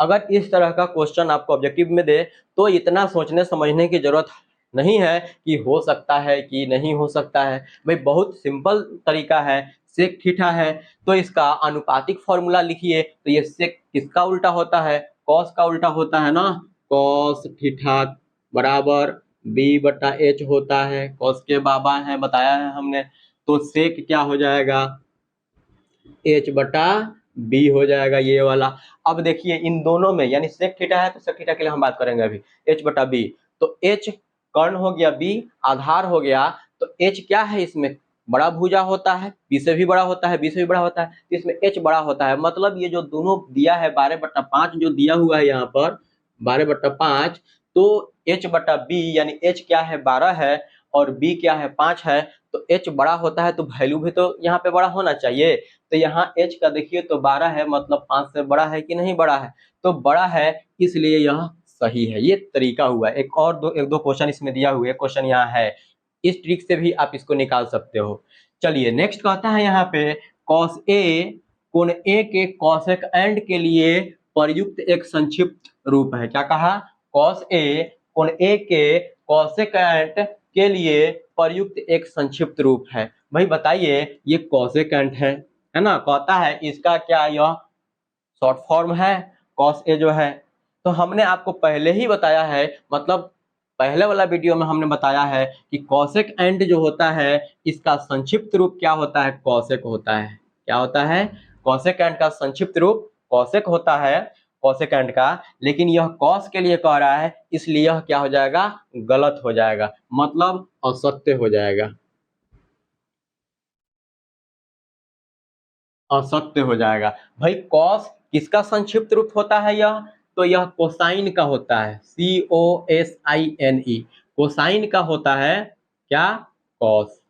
अगर इस तरह का क्वेश्चन आपको ऑब्जेक्टिव में दे तो इतना सोचने समझने की जरूरत नहीं है कि हो सकता है कि नहीं हो सकता है। भाई बहुत सिंपल तरीका है, सेक थीटा है तो इसका अनुपातिक फॉर्मूला लिखिए, तो ये सेक किसका उल्टा होता है, कॉस का उल्टा होता है ना, कॉस थीटा बराबर b/h होता है, कॉस के बाबा है बताया है हमने, तो सेक क्या हो जाएगा, h/b हो जाएगा ये वाला। अब देखिए इन दोनों में, यानी सेक थीटा है तो सेक थीटा के लिए हम बात करेंगे अभी, h/b, तो h कर्ण हो गया, b आधार हो गया, तो h क्या है, इसमें बड़ा भुजा होता है, b से भी बड़ा होता है, b से भी बड़ा होता है, तो इसमें h बड़ा होता है, मतलब ये जो दोनों दिया है 12/5 जो दिया हुआ है यहाँ पर 12/5, तो h/b यानी h क्या है 12 है और b क्या है 5 है, तो h बड़ा होता है तो वैल्यू भी तो यहाँ पे बड़ा होना चाहिए। तो यहाँ h का देखिए तो 12 है, मतलब 5 से बड़ा है कि नहीं बड़ा है, तो बड़ा है, इसलिए यह सही है। ये तरीका हुआ। एक दो क्वेश्चन इसमें दिया हुआ है, क्वेश्चन यहाँ है, इस ट्रिक से भी आप इसको निकाल सकते हो। चलिए नेक्स्ट कहता है यहाँ पे cos a कोण a के cosecant के लिए प्रयुक्त एक संक्षिप्त रूप है। क्या कहा, cos a कोण a के cosecant के लिए प्रयुक्त एक संक्षिप्त रूप है। भाई बताइए ये cosecant है ना, कहता है इसका क्या यह शॉर्ट फॉर्म है cos a जो है, तो हमने आपको पहले ही बताया है, मतलब पहले वाला वीडियो में हमने बताया है कि cosecant जो होता है इसका संक्षिप्त रूप क्या होता है, cosec होता है। क्या होता है, cosecant का संक्षिप्त रूप cosec होता है, cosecant का, लेकिन यह cos के लिए कह रहा है, इसलिए यह क्या हो जाएगा, गलत हो जाएगा, मतलब असत्य हो जाएगा, असत्य हो जाएगा। भाई कॉस किसका संक्षिप्त रूप होता है यह, तो यह कोसाइन का होता है, COSINE, कोसाइन का होता है क्या, कॉस,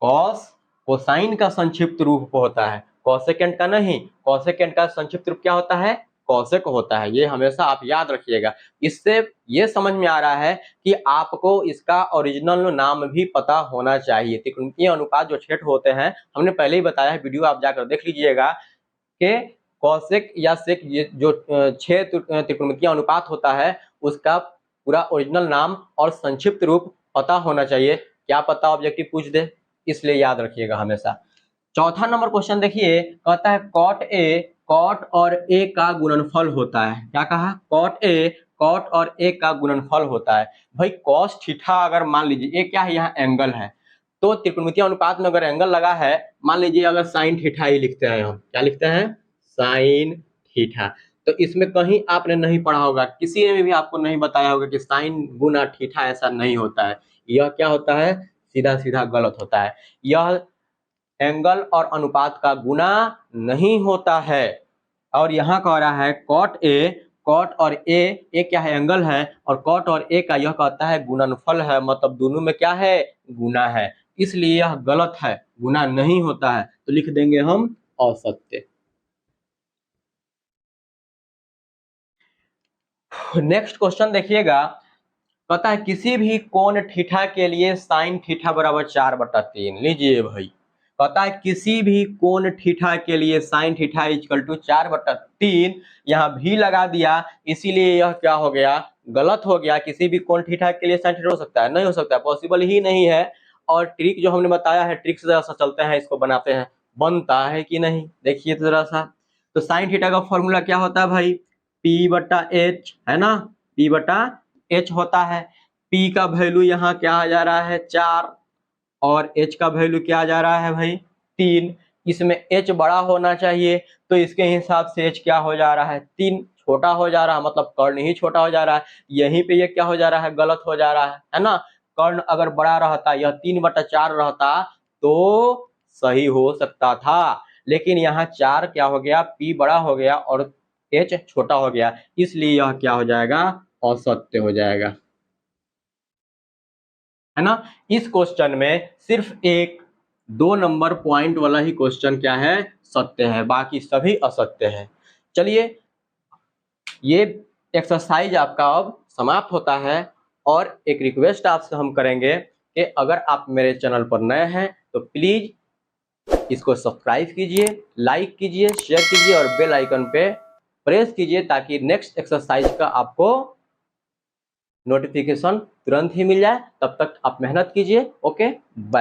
कॉस कोसाइन का संक्षिप्त रूप होता है, कॉसेकेंट का नहीं। कॉसेकेंट का संक्षिप्त रूप क्या होता है, कॉसेक होता है, ये हमेशा आप याद रखिएगा। इससे ये समझ में आ रहा है कि आपको इसका ओरिजिनल नाम भी पता होना चाहिए। त्रिकोणमितीय अनुपात जो छेद होते हैं, हमने पहले ही बताया है, वीडियो आप जाकर देख लीजिएगा कि कॉसेक या सेक ये जो छेद त्रिकोणमितीय अनुपात होता है उसका पूरा ओरिजिनल नाम और संक्षिप्त रूप पता होना चाहिए। क्या पता ऑब्जेक्टिव पूछ दे, इसलिए याद रखिएगा हमेशा। चौथा नंबर क्वेश्चन देखिए, कहता है कॉट ए कॉट और ए का गुणनफल होता है। क्या कहा, कॉट ए कॉट और ए का गुणनफल होता है। भाई कॉस थीटा अगर मान लीजिए, ए क्या है, यहाँ एंगल है, तो त्रिकोणमितीय अनुपात में अगर एंगल लगा है, मान लीजिए अगर साइन थीटा ही लिखते हैं, हम क्या लिखते हैं, साइन थीटा, तो इसमें कहीं आपने नहीं पढ़ा होगा, किसी ने भी आपको नहीं बताया होगा कि साइन गुना थीटा, ऐसा नहीं होता है। यह क्या होता है, सीधा सीधा गलत होता है। यह एंगल और अनुपात का गुना नहीं होता है। और यहाँ कह रहा है कॉट ए, कॉट और ए क्या है, एंगल है, और कॉट और ए का यह कहता है गुणनफल है, मतलब दोनों में क्या है, गुना है, इसलिए यह गलत है, गुना नहीं होता है, तो लिख देंगे हम असत्य। नेक्स्ट क्वेश्चन देखिएगा, कहता है किसी भी कोण थीटा के लिए साइन थीटा बराबर 4/3। लीजिए भाई, कहता है किसी भी कोण थीटा के लिए साइन थीटा इक्वल टू 4/3। यहाँ भी लगा दिया, इसीलिए यह क्या हो गया, गलत हो गया। किसी भी कोण थीटा के लिए साइन थीटा हो सकता है? नहीं हो सकता है, पॉसिबल ही नहीं है। और ट्रिक जो हमने बताया है, ट्रिक से जरा सा चलते हैं, इसको बनाते हैं, बनता है कि नहीं देखिए तो जरा सा। तो साइन थीटा का फॉर्मूला क्या होता है भाई, P/H है ना, P/H होता है। P का वैल्यू यहाँ क्या आ जा रहा है 4, और H का वैल्यू क्या आ जा रहा है भाई 3। इसमें H बड़ा होना चाहिए, तो इसके हिसाब से H क्या हो जा रहा है 3, छोटा हो जा रहा है, मतलब कर्ण ही छोटा हो जा रहा है। यहीं पे ये क्या हो जा रहा है, गलत हो जा रहा है ना। कर्ण अगर बड़ा रहता, यह 3/4 रहता तो सही हो सकता था, लेकिन यहाँ 4 क्या हो गया, P बड़ा हो गया और H छोटा हो गया, इसलिए यह क्या हो जाएगा, असत्य हो जाएगा, है ना। इस क्वेश्चन में सिर्फ एक 2 नंबर पॉइंट वाला ही क्वेश्चन क्या है, सत्य है, बाकी सभी असत्य है। चलिए, ये एक्सरसाइज आपका अब समाप्त होता है, और एक रिक्वेस्ट आपसे हम करेंगे कि अगर आप मेरे चैनल पर नए हैं तो प्लीज इसको सब्सक्राइब कीजिए, लाइक कीजिए, शेयर कीजिए और बेल आइकन पे प्रेस कीजिए, ताकि नेक्स्ट एक्सरसाइज का आपको नोटिफिकेशन तुरंत ही मिल जाए। तब तक आप मेहनत कीजिए। Okay, bye.